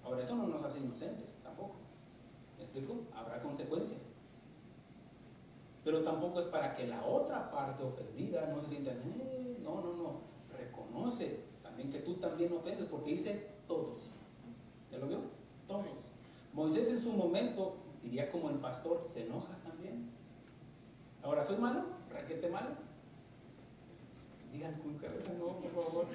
Ahora, eso no nos hace inocentes tampoco. ¿Me explico? Habrá consecuencias. Pero tampoco es para que la otra parte ofendida no se sienta, no. Reconoce también que tú también ofendes, porque dice todos. ¿Ya lo vio? Todos. Moisés en su momento, diría como el pastor, se enoja también. Ahora, ¿soy malo? ¿Raquete malo? Digan con cabeza no, por favor.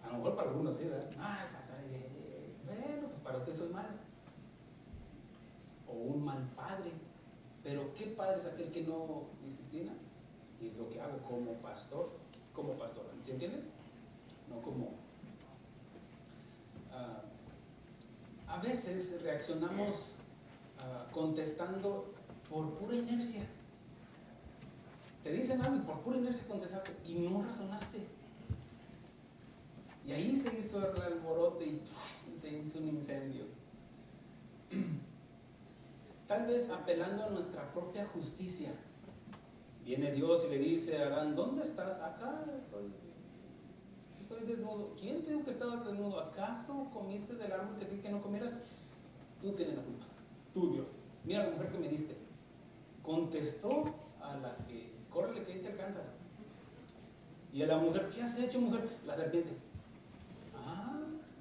A lo mejor para algunos sí, ¿verdad? Pastor, bueno, pues para usted soy malo. O un mal padre. Pero ¿qué padre es aquel que no disciplina? Y es lo que hago como pastor. ¿Se entiende? No como... a veces reaccionamos contestando por pura inercia. Te dicen algo y por pura inercia contestaste y no razonaste. Y ahí se hizo el alboroto y se hizo un incendio. Tal vez apelando a nuestra propia justicia. Viene Dios y le dice a Adán, ¿dónde estás? Acá estoy desnudo. ¿Quién te dijo que estabas desnudo? ¿Acaso comiste del árbol que te dije que no comieras? Tú tienes la culpa, tú Dios. Mira la mujer que me diste. Contestó a la que, córrele que ahí te alcanza. Y a la mujer, ¿qué has hecho, mujer? La serpiente.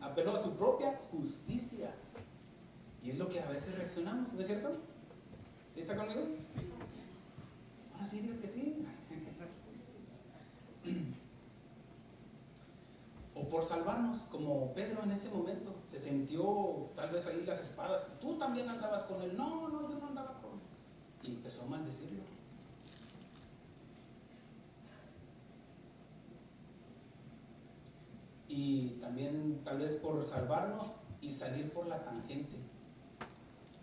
Apeló a su propia justicia. Y es lo que a veces reaccionamos, ¿no es cierto? ¿Sí está conmigo? Ahora sí, diga que sí. o por salvarnos, como Pedro en ese momento se sintió tal vez ahí las espadas, tú también andabas con él, no, yo no andaba con él, y empezó a maldecirlo. Y también tal vez por salvarnos y salir por la tangente.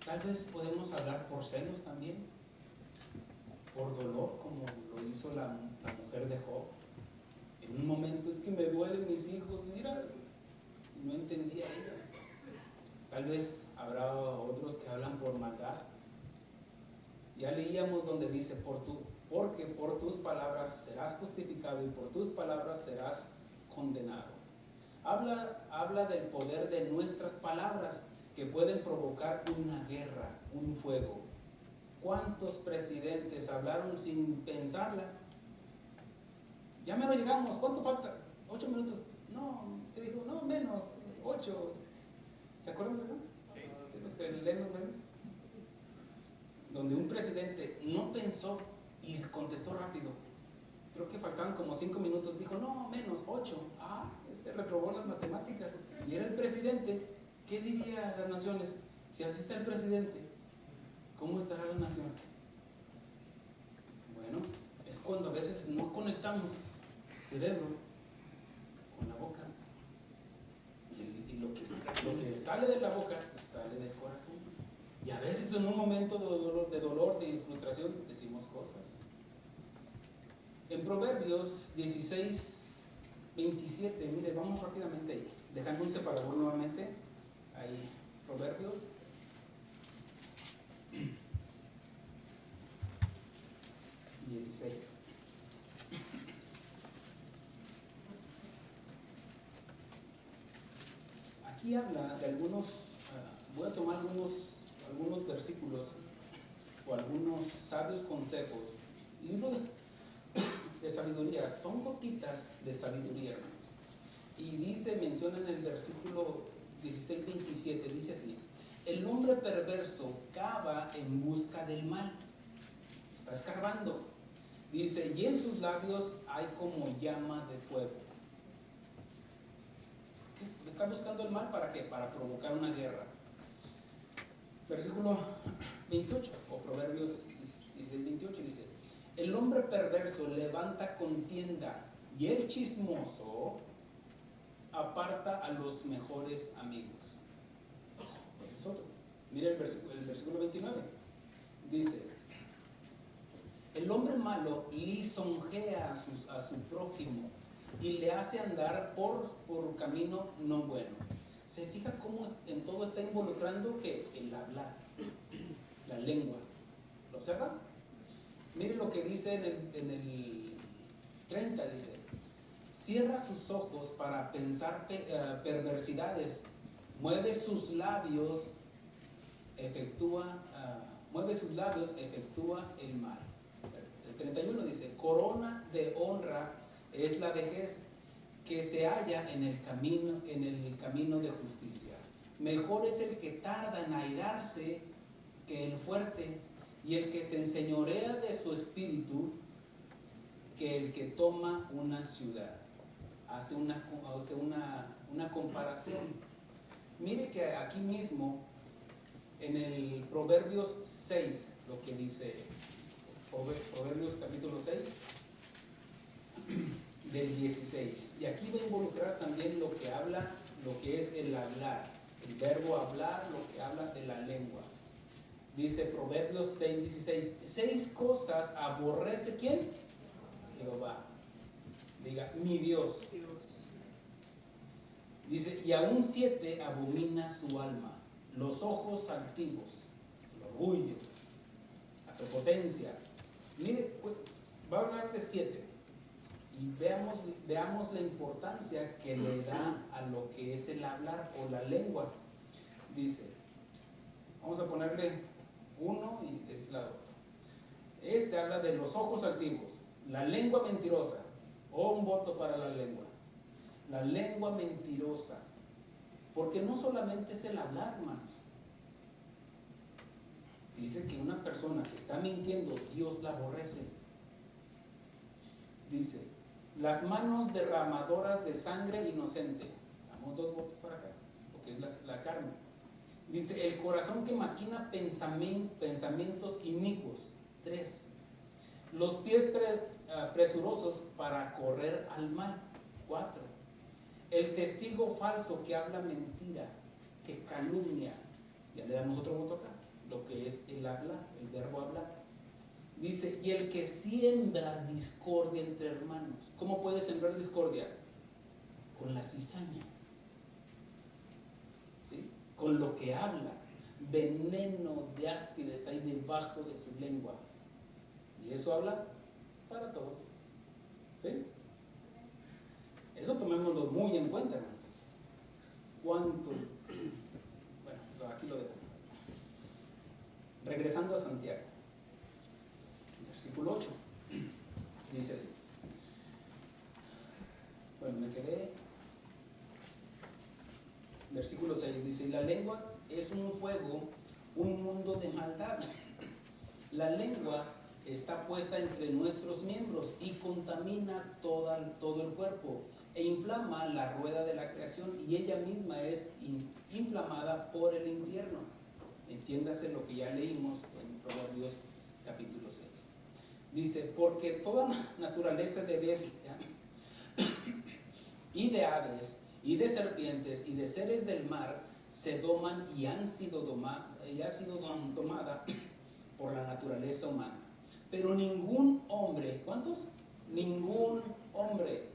Tal vez podemos hablar por celos también, por dolor, como lo hizo la mujer de Job. En un momento, es que me duelen mis hijos, mira, no entendía ella. Tal vez habrá otros que hablan por maldad. Ya leíamos donde dice, porque por tus palabras serás justificado y por tus palabras serás condenado. Habla del poder de nuestras palabras que pueden provocar una guerra, un fuego. ¿Cuántos presidentes hablaron sin pensarla? Ya mero llegamos, ¿cuánto falta? 8 minutos. No, ¿qué dijo? No, menos, 8. ¿Se acuerdan de eso? Sí. Los que leen los memes. Donde un presidente no pensó y contestó rápido. Creo que faltaban como 5 minutos. Dijo, no, menos, 8. Reprobó las matemáticas. Y era el presidente. ¿Qué diría las naciones? Si así está el presidente, ¿cómo estará la nación? Bueno, es cuando a veces no conectamos cerebro con la boca. Y lo que sale de la boca sale del corazón. Y a veces en un momento de dolor, de frustración, decimos cosas. En Proverbios 16, 27, mire, vamos rápidamente ahí, dejando un separador nuevamente. Ahí, Proverbios. Aquí habla de algunos, voy a tomar algunos versículos o algunos sabios consejos. Libro de sabiduría, son gotitas de sabiduría, hermanos. Y menciona en el versículo 16, 27, dice así: el hombre perverso cava en busca del mal, está escarbando, dice, y en sus labios hay como llama de fuego. Está buscando el mal, ¿para qué? Para provocar una guerra. Versículo 28, o Proverbios 16, 28, dice: el hombre perverso levanta contienda y el chismoso aparta a los mejores amigos. Ese es otro. Mira el versículo 29. Dice: el hombre malo lisonjea a su prójimo y le hace andar por camino no bueno. ¿Se fija cómo en todo está involucrando que el hablar, la lengua? ¿Lo observa? Mire lo que dice en el 30, dice: cierra sus ojos para pensar perversidades, mueve sus labios, efectúa el mal. El 31 dice: corona de honra es la vejez que se halla en el camino de justicia. Mejor es el que tarda en airarse que el fuerte, y el que se enseñorea de su espíritu que el que toma una ciudad. Hace una comparación. Mire que aquí mismo en el Proverbios 6, lo que dice Proverbios capítulo 6 del 16, y aquí va a involucrar también lo que es el hablar, el verbo hablar, lo que habla de la lengua. Dice Proverbios 6, 16: 6 cosas aborrece ¿quién? Jehová. Diga, mi Dios. Dice, y aún 7 abomina su alma: los ojos altivos, el orgullo, la prepotencia. Mire, va a hablar de 7. Y veamos la importancia que le da a lo que es el hablar o la lengua. Dice, vamos a ponerle 1 y es la otra. Habla de los ojos altivos, la lengua mentirosa, o un voto para la lengua. La lengua mentirosa, porque no solamente es el hablar, hermanos. Dice que una persona que está mintiendo, Dios la aborrece. Dice, las manos derramadoras de sangre inocente. Damos 2 votos para acá, porque es la carne. Dice, el corazón que maquina pensamientos inicuos. 3. Los pies presurosos para correr al mal. 4. El testigo falso que habla mentira, que calumnia. Ya le damos otro voto acá, lo que es el hablar, el verbo hablar. Dice, y el que siembra discordia entre hermanos. ¿Cómo puede sembrar discordia? Con la cizaña, ¿sí? Con lo que habla. Veneno de áspides hay debajo de su lengua. Y eso habla para todos, ¿sí? Eso tomémoslo muy en cuenta, hermanos. ¿Cuántos? Bueno, aquí lo dejamos. Regresando a Santiago, versículo 8, dice así. Bueno, me quedé. Versículo 6 dice, y la lengua es un fuego, un mundo de maldad. La lengua está puesta entre nuestros miembros y contamina todo el cuerpo e inflama la rueda de la creación, y ella misma es inflamada por el infierno. Entiéndase lo que ya leímos en Proverbios capítulo 6. Dice, porque toda naturaleza de bestia y de aves y de serpientes y de seres del mar se doman y ha sido domada por la naturaleza humana. Pero ningún hombre, ¿cuántos? Ningún hombre,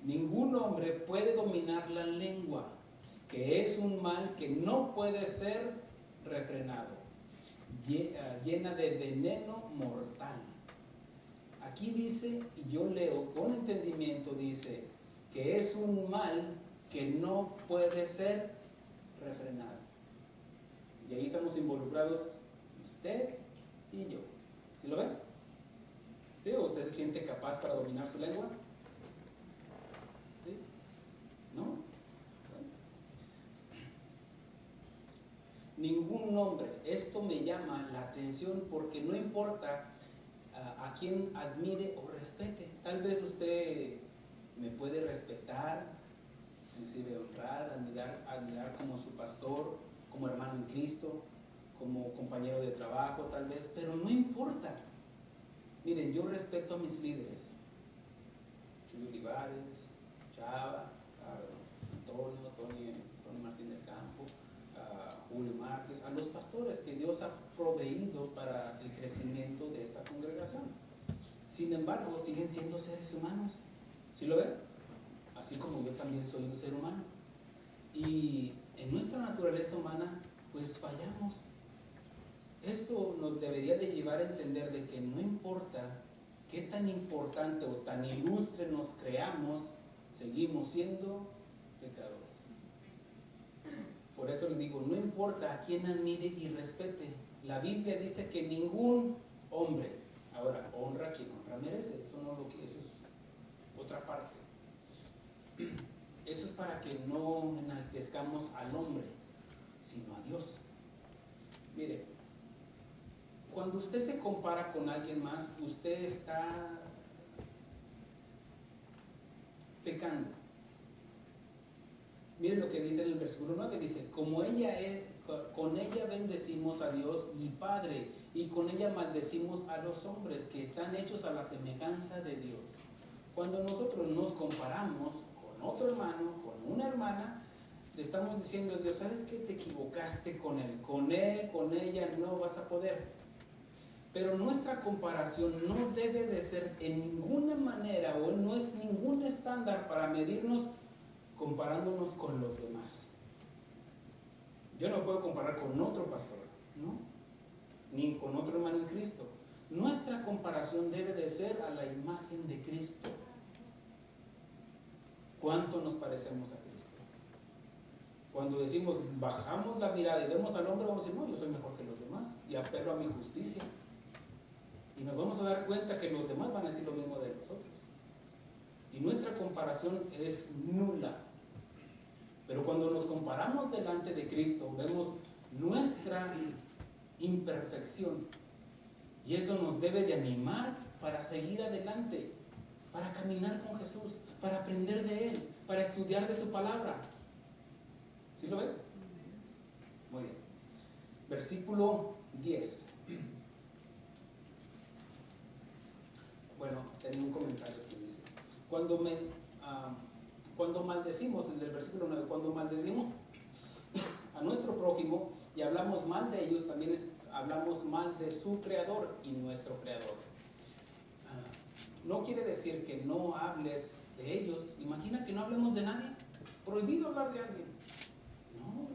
ningún hombre puede dominar la lengua, que es un mal que no puede ser refrenado, llena de veneno mortal. Aquí dice, y yo leo con entendimiento, dice que es un mal que no puede ser refrenado. Y ahí estamos involucrados usted y yo. ¿Sí lo ven? ¿Sí? ¿Usted se siente capaz para dominar su lengua? ¿Sí? ¿No? ¿No? Ningún hombre. Esto me llama la atención porque no importa a quien admire o respete. Tal vez usted me puede respetar, inclusive honrar, admirar como su pastor, como hermano en Cristo, como compañero de trabajo tal vez, pero no importa. Miren, yo respeto a mis líderes, Chuy Olivares, Chava, Antonio Martín del Campo, Julio Márquez, a los pastores que Dios ha proveído para el crecimiento de esta congregación. Sin embargo, siguen siendo seres humanos. ¿Sí lo ven? Así como yo también soy un ser humano. Y en nuestra naturaleza humana, pues fallamos. Esto nos debería de llevar a entender de que no importa qué tan importante o tan ilustre nos creamos, seguimos siendo pecadores. Por eso les digo, no importa a quién admire y respete. La Biblia dice que ningún hombre, ahora, honra a quien honra merece. Eso es otra parte. Eso es para que no enaltezcamos al hombre, sino a Dios. Mire, cuando usted se compara con alguien más, usted está pecando. Miren lo que dice en el versículo 9, dice, con ella bendecimos a Dios y Padre, y con ella maldecimos a los hombres que están hechos a la semejanza de Dios. Cuando nosotros nos comparamos con otro hermano, con una hermana, le estamos diciendo a Dios, ¿sabes qué? Te equivocaste con él, con ella no vas a poder. Pero nuestra comparación no debe de ser en ninguna manera, o no es ningún estándar para medirnos comparándonos con los demás. Yo no puedo comparar con otro pastor, ¿no? Ni con otro hermano en Cristo. Nuestra comparación debe de ser a la imagen de Cristo. ¿Cuánto nos parecemos a Cristo? Cuando decimos, bajamos la mirada y vemos al hombre, vamos a decir, no, yo soy mejor que los demás y apelo a mi justicia. Y nos vamos a dar cuenta que los demás van a decir lo mismo de nosotros. Y nuestra comparación es nula. Pero cuando nos comparamos delante de Cristo, vemos nuestra imperfección Y eso nos debe de animar para seguir adelante, para caminar con Jesús, para aprender de Él, para estudiar de su palabra. ¿Sí lo ven? Muy bien. Versículo 10. Bueno, tenía un comentario que dice, cuando maldecimos, en el versículo 9, cuando maldecimos a nuestro prójimo y hablamos mal de ellos, también hablamos mal de su creador y nuestro creador. No quiere decir que no hables de ellos. Imagina que no hablemos de nadie. Prohibido hablar de alguien. No,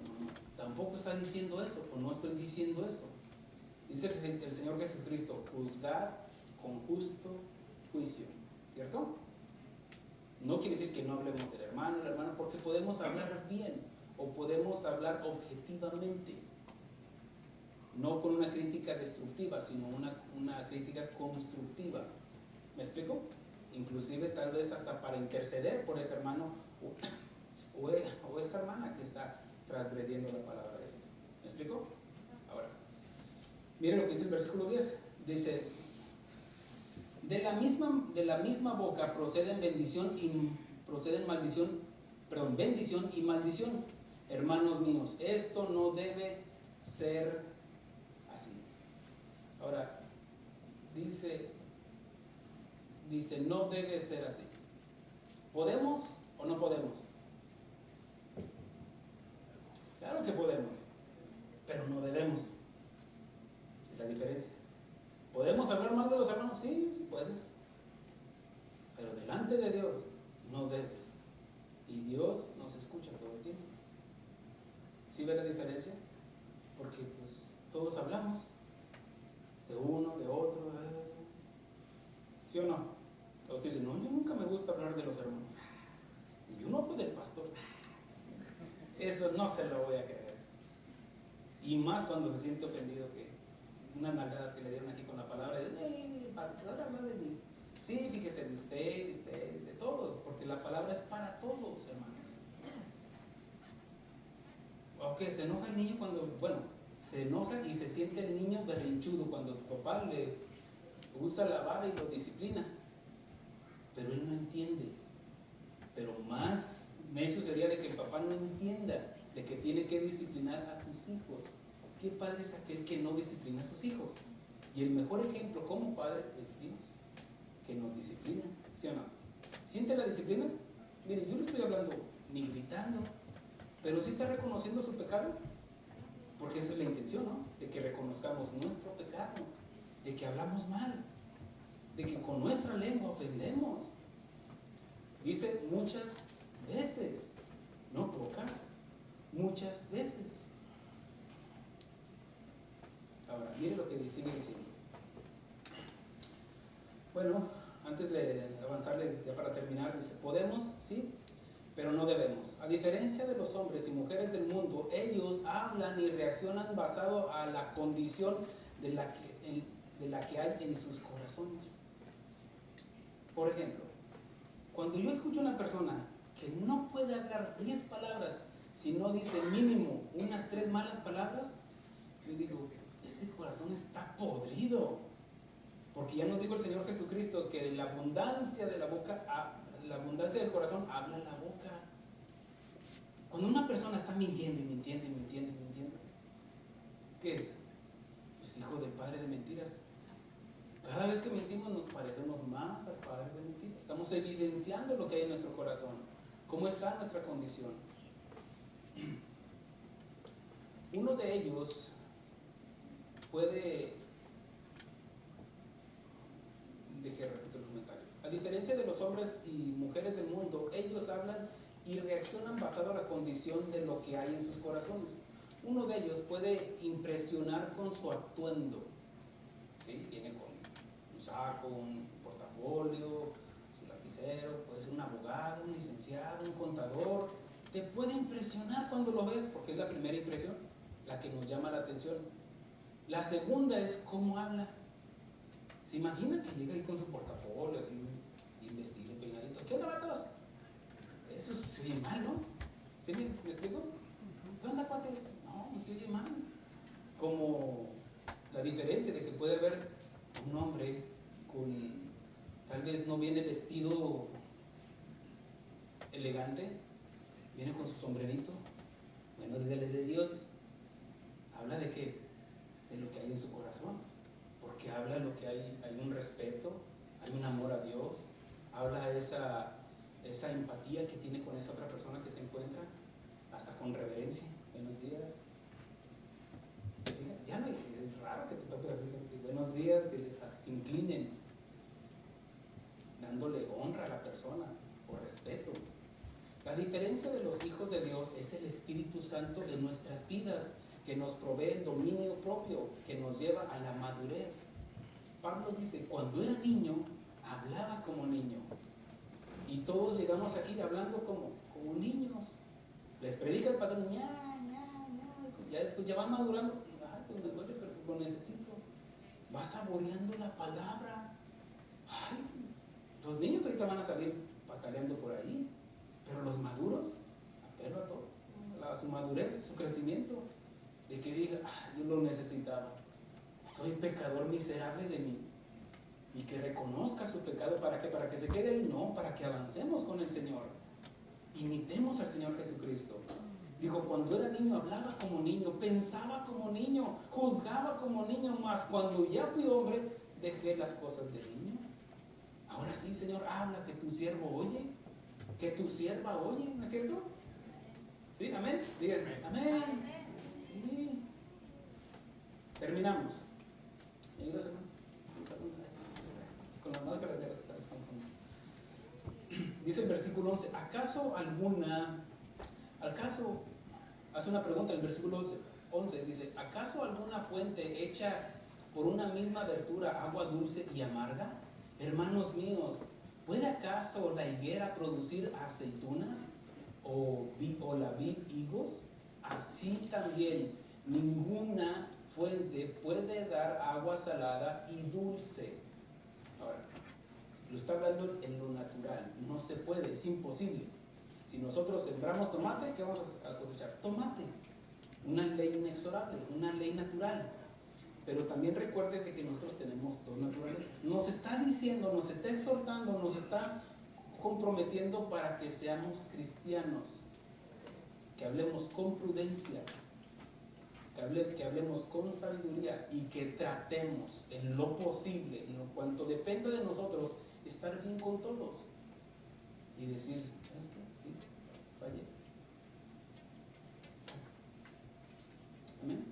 tampoco está diciendo eso, o no estoy diciendo eso. Dice el Señor Jesucristo, juzgad con justo juicio, ¿cierto? No quiere decir que no hablemos del hermano, la hermana, porque podemos hablar bien o podemos hablar objetivamente, no con una crítica destructiva, sino una crítica constructiva. ¿Me explico? Inclusive tal vez hasta para interceder por ese hermano o esa hermana que está transgrediendo la palabra de Dios. ¿Me explico? Ahora, mire lo que dice el versículo 10. Dice, de la misma boca proceden bendición y maldición. Hermanos míos, esto no debe ser así. Ahora, dice, no debe ser así. ¿Podemos o no podemos? Claro que podemos, pero no debemos. Es la diferencia. ¿Podemos hablar mal de los hermanos? Sí, sí puedes. Pero delante de Dios no debes. Y Dios nos escucha todo el tiempo. ¿Sí ve la diferencia? Porque pues todos hablamos de uno, de otro. ¿Sí o no? Usted dice, no, yo nunca me gusta hablar de los hermanos. Yo no hablo del pastor. Eso no se lo voy a creer. Y más cuando se siente ofendido, que unas nalgadas que le dieron aquí con la palabra de, el pastor habla de mí. Sí, fíjese, de usted, de todos, porque la palabra es para todos, hermanos. Aunque se enoja el niño se enoja y se siente el niño berrinchudo cuando su papá le usa la vara y lo disciplina. Pero él no entiende. Pero más necio sería de que el papá no entienda de que tiene que disciplinar a sus hijos. ¿Qué padre es aquel que no disciplina a sus hijos? Y el mejor ejemplo como padre es Dios, que nos disciplina, ¿sí o no? ¿Siente la disciplina? Mire, yo no estoy hablando ni gritando, pero sí está reconociendo su pecado, porque esa es la intención, ¿no? De que reconozcamos nuestro pecado, de que hablamos mal, de que con nuestra lengua ofendemos. Dice muchas veces, no pocas, muchas veces. Ahora, mire lo que sigue diciendo. Bueno, antes de avanzarle, ya para terminar, dice, podemos, sí, pero no debemos. A diferencia de los hombres y mujeres del mundo, ellos hablan y reaccionan basado a la condición de la que hay en sus corazones. Por ejemplo, cuando yo escucho a una persona que no puede hablar 10 palabras si no dice mínimo unas 3 malas palabras, yo digo, ese corazón está podrido. Porque ya nos dijo el Señor Jesucristo que de la abundancia de la boca, la abundancia del corazón habla la boca. Cuando una persona está mintiendo, ¿qué es? Pues hijo del padre de mentiras. Cada vez que mentimos nos parecemos más al padre de mentiras. Estamos evidenciando lo que hay en nuestro corazón, cómo está nuestra condición. Uno de ellos puede... repito el comentario. A diferencia de los hombres y mujeres del mundo, ellos hablan y reaccionan basado a la condición de lo que hay en sus corazones. Uno de ellos puede impresionar con su atuendo. ¿Sí? Viene con un saco, un portafolio, su lapicero, puede ser un abogado, un licenciado, un contador. Te puede impresionar cuando lo ves, porque es la primera impresión, la que nos llama la atención. La segunda es cómo habla. ¿Se imagina que llega ahí con su portafolio, así, bien vestido, peinadito? ¿Qué onda, vatos? Eso se oye mal, ¿no? ¿Sí me explico? ¿Qué onda, cuates? No, se oye mal. Como la diferencia de que puede haber un hombre tal vez no viene vestido elegante, viene con su sombrerito, buenos días de Dios, habla de qué, de lo que hay en su corazón, porque habla lo que hay un respeto, hay un amor a Dios, habla de esa empatía que tiene con esa otra persona que se encuentra, hasta con reverencia, buenos días. ¿Se fija? Ya no es raro que te toque así, buenos días, que hasta se inclinen, dándole honra a la persona o respeto. La diferencia de los hijos de Dios es el Espíritu Santo en nuestras vidas, que nos provee el dominio propio, que nos lleva a la madurez. Pablo dice, cuando era niño, hablaba como niño. Y todos llegamos aquí hablando como niños. Les predica el pastor, ya después ya van madurando, ay, pues me duele, pero lo necesito. Va saboreando la palabra. Ay, los niños ahorita van a salir pataleando por ahí, pero los maduros, apelo a todos, a su madurez, a su crecimiento, de que diga, yo lo necesitaba, soy pecador miserable de mí, y que reconozca su pecado. ¿Para qué? Para que se quede ahí, no, para que avancemos con el Señor, imitemos al Señor Jesucristo. Dijo, cuando era niño hablaba como niño, pensaba como niño, juzgaba como niño, mas cuando ya fui hombre dejé las cosas de niño. Ahora sí, Señor, habla, que tu siervo oye, que tu sierva oye, ¿no es cierto? ¿Sí? ¿Amén? Díganme, amén. Sí. Terminamos. ¿Me ayudas, hermano? Con las máscaras ya las estás confundiendo. Dice el versículo 11, hace una pregunta en el versículo 11, dice, ¿acaso alguna fuente hecha por una misma abertura, agua dulce y amarga? Hermanos míos, ¿puede acaso la higuera producir aceitunas o la vid higos? Así también ninguna fuente puede dar agua salada y dulce. Ahora, lo está hablando en lo natural, no se puede, es imposible. Si nosotros sembramos tomate, ¿qué vamos a cosechar? Tomate, una ley inexorable, una ley natural. Pero también recuerde que nosotros tenemos dos naturalezas. Nos está diciendo, nos está exhortando, nos está comprometiendo para que seamos cristianos, que hablemos con prudencia, que hablemos con sabiduría y que tratemos en lo posible, en lo cuanto dependa de nosotros, estar bien con todos y decir, ¿sabes qué? Sí, fallé. Amén.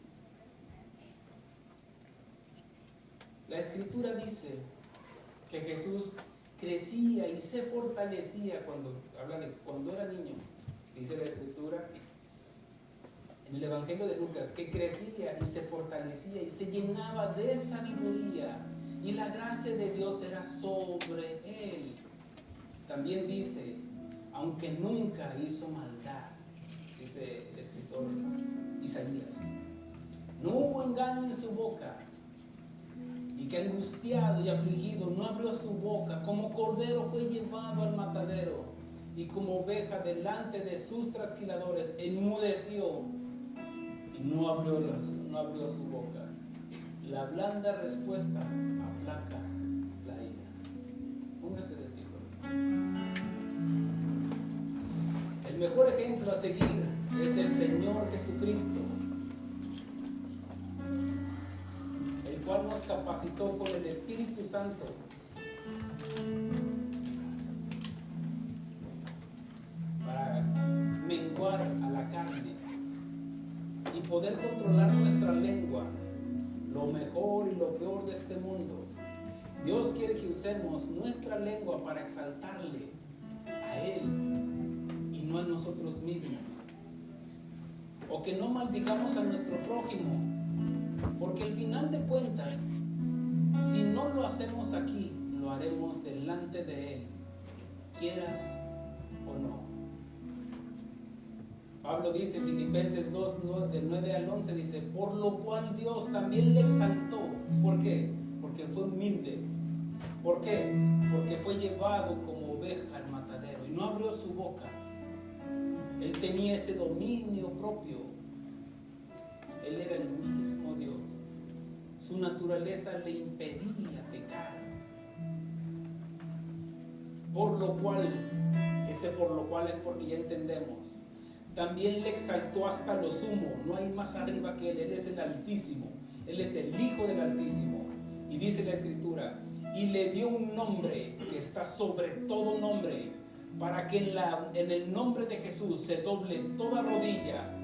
La Escritura dice que Jesús crecía y se fortalecía cuando era niño. Dice la Escritura en el Evangelio de Lucas que crecía y se fortalecía y se llenaba de sabiduría y la gracia de Dios era sobre él. También dice, aunque nunca hizo maldad, dice el escritor Isaías, no hubo engaño en su boca, y que angustiado y afligido no abrió su boca, como cordero fue llevado al matadero, y como oveja delante de sus trasquiladores enmudeció y no abrió su boca. La blanda respuesta aplaca la ira. Póngase de pie. El mejor ejemplo a seguir es el Señor Jesucristo, el cual nos capacitó con el Espíritu Santo para menguar a la carne y poder controlar nuestra lengua, lo mejor y lo peor de este mundo. Dios quiere que usemos nuestra lengua para exaltarle a Él y no a nosotros mismos, o que no maldigamos a nuestro prójimo, porque al final de cuentas, si no lo hacemos aquí, lo haremos delante de Él, quieras o no. Pablo dice en Filipenses 2, del 9 al 11, dice, por lo cual Dios también le exaltó. ¿Por qué? Porque fue humilde. ¿Por qué? Porque fue llevado como oveja al matadero y no abrió su boca. Él tenía ese dominio propio. Él era el mismo Dios. su naturaleza le impedía pecar. Por lo cual es porque ya entendemos. También le exaltó hasta lo sumo. No hay más arriba que Él. Él es el Altísimo. Él es el Hijo del Altísimo. Y dice la Escritura, y le dio un nombre que está sobre todo nombre, para que en el nombre de Jesús se doble toda rodilla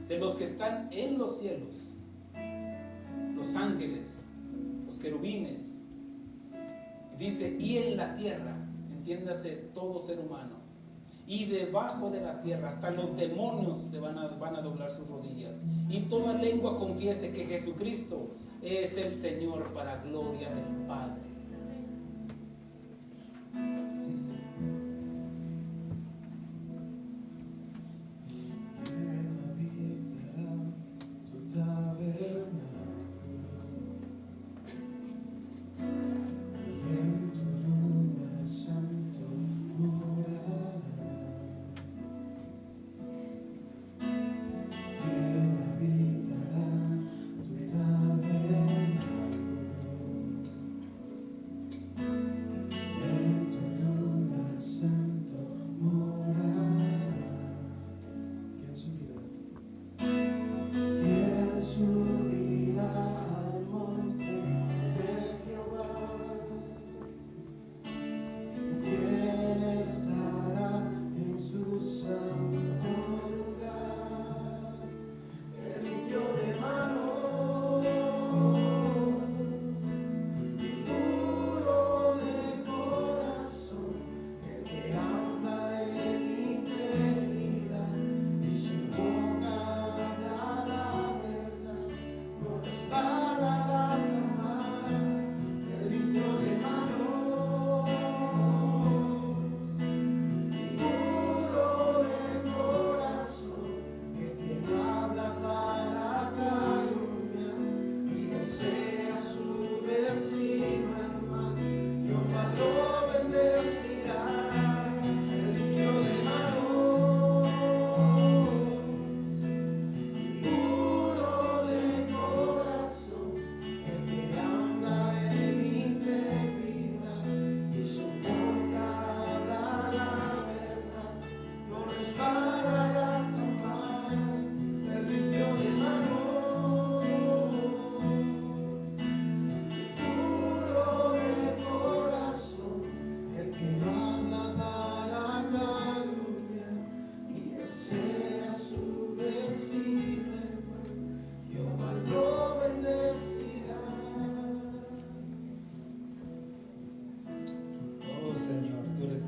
de los que están en los cielos, los ángeles, los querubines. Y dice, y en la tierra, entiéndase todo ser humano, y debajo de la tierra, hasta los demonios van a doblar sus rodillas, y toda lengua confiese que Jesucristo es el Señor, para gloria del Padre. Sí, Señor.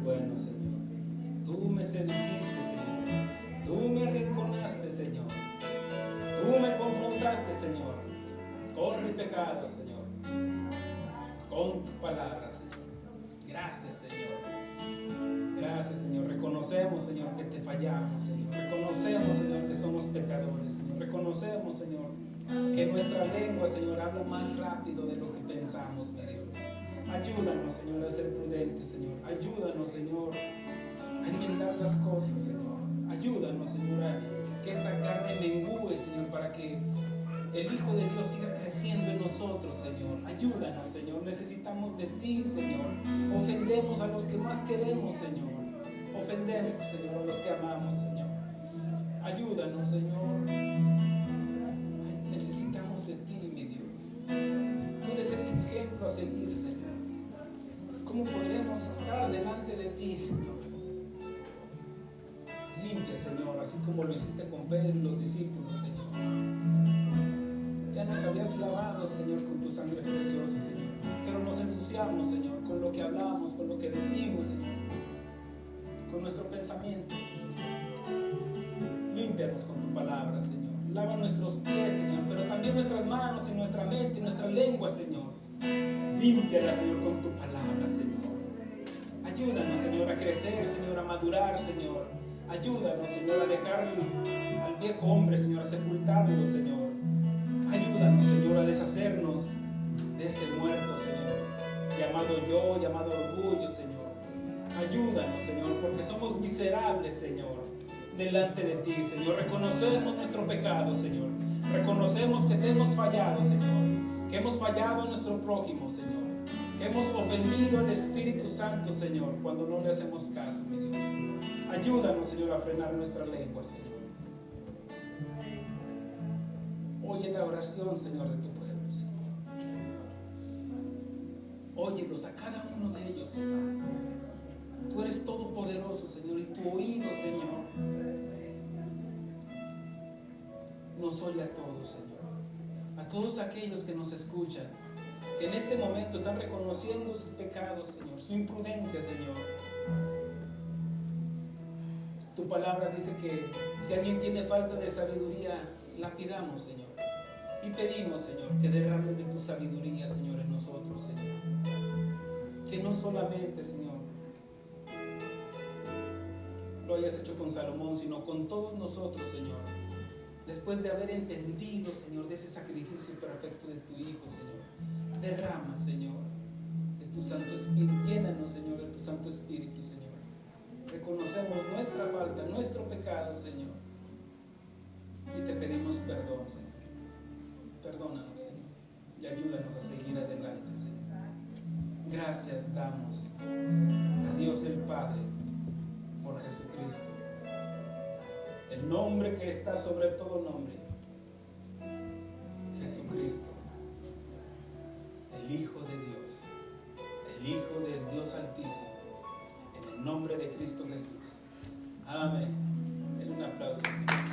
Bueno, Señor, tú me sedujiste, Señor, tú me arrinconaste, Señor, tú me confrontaste, Señor, con mi pecado, Señor, con tu palabra, Señor. Gracias, Señor. Gracias, Señor. Reconocemos, Señor, que te fallamos, Señor. Reconocemos, Señor, que somos pecadores, Señor. Reconocemos, Señor, que nuestra lengua, Señor, habla más rápido de lo que pensamos, mi Dios. Ayúdanos, Señor, a ser prudentes, Señor. Ayúdanos, Señor, a enmendar las cosas, Señor. Ayúdanos, Señor, a que esta carne mengüe, Señor, para que el Hijo de Dios siga creciendo en nosotros, Señor. Ayúdanos, Señor. Necesitamos de ti, Señor. Ofendemos a los que más queremos, Señor. Ofendemos, Señor, a los que amamos, Señor. Ayúdanos, Señor. Necesitamos de ti, mi Dios. Tú eres el ejemplo a seguir, Señor. ¿Cómo podremos estar delante de ti, Señor? Limpia, Señor, así como lo hiciste con Pedro y los discípulos, Señor. Ya nos habías lavado, Señor, con tu sangre preciosa, Señor. Pero nos ensuciamos, Señor, con lo que hablamos, con lo que decimos, Señor. Con nuestro pensamiento, Señor. Límpianos con tu palabra, Señor. Lava nuestros pies, Señor, pero también nuestras manos y nuestra mente y nuestra lengua, Señor. Límpiala, Señor, con tu palabra, Señor. Ayúdanos, Señor, a crecer, Señor, a madurar, Señor. Ayúdanos, Señor, a dejar al viejo hombre, Señor, a sepultarlo, Señor. Ayúdanos, Señor, a deshacernos de ese muerto, Señor, llamado yo, llamado orgullo, Señor. Ayúdanos, Señor, porque somos miserables, Señor, delante de ti, Señor. Reconocemos nuestro pecado, Señor. Reconocemos que te hemos fallado, Señor. que hemos fallado a nuestro prójimo, Señor, que hemos ofendido al Espíritu Santo, Señor, cuando no le hacemos caso, mi Dios. Ayúdanos, Señor, a frenar nuestra lengua, Señor. Oye la oración, Señor, de tu pueblo, Señor. Óyelos a cada uno de ellos, Señor. Tú eres todopoderoso, Señor, y tu oído, Señor, nos oye a todos, Señor. A todos aquellos que nos escuchan, que en este momento están reconociendo sus pecados, Señor, su imprudencia, Señor. Tu palabra dice que si alguien tiene falta de sabiduría, la pidamos, Señor. Y pedimos, Señor, que derrames de tu sabiduría, Señor, en nosotros, Señor. Que no solamente, Señor, lo hayas hecho con Salomón, sino con todos nosotros, Señor. Después de haber entendido, Señor, de ese sacrificio perfecto de tu Hijo, Señor. Derrama, Señor, de tu Santo Espíritu. Llénanos, Señor, de tu Santo Espíritu, Señor. Reconocemos nuestra falta, nuestro pecado, Señor. Y te pedimos perdón, Señor. Perdónanos, Señor. Y ayúdanos a seguir adelante, Señor. Gracias damos a Dios el Padre por Jesucristo, el nombre que está sobre todo nombre, Jesucristo, el Hijo de Dios, el Hijo del Dios Altísimo, en el nombre de Cristo Jesús. Amén. Denle un aplauso al Señor.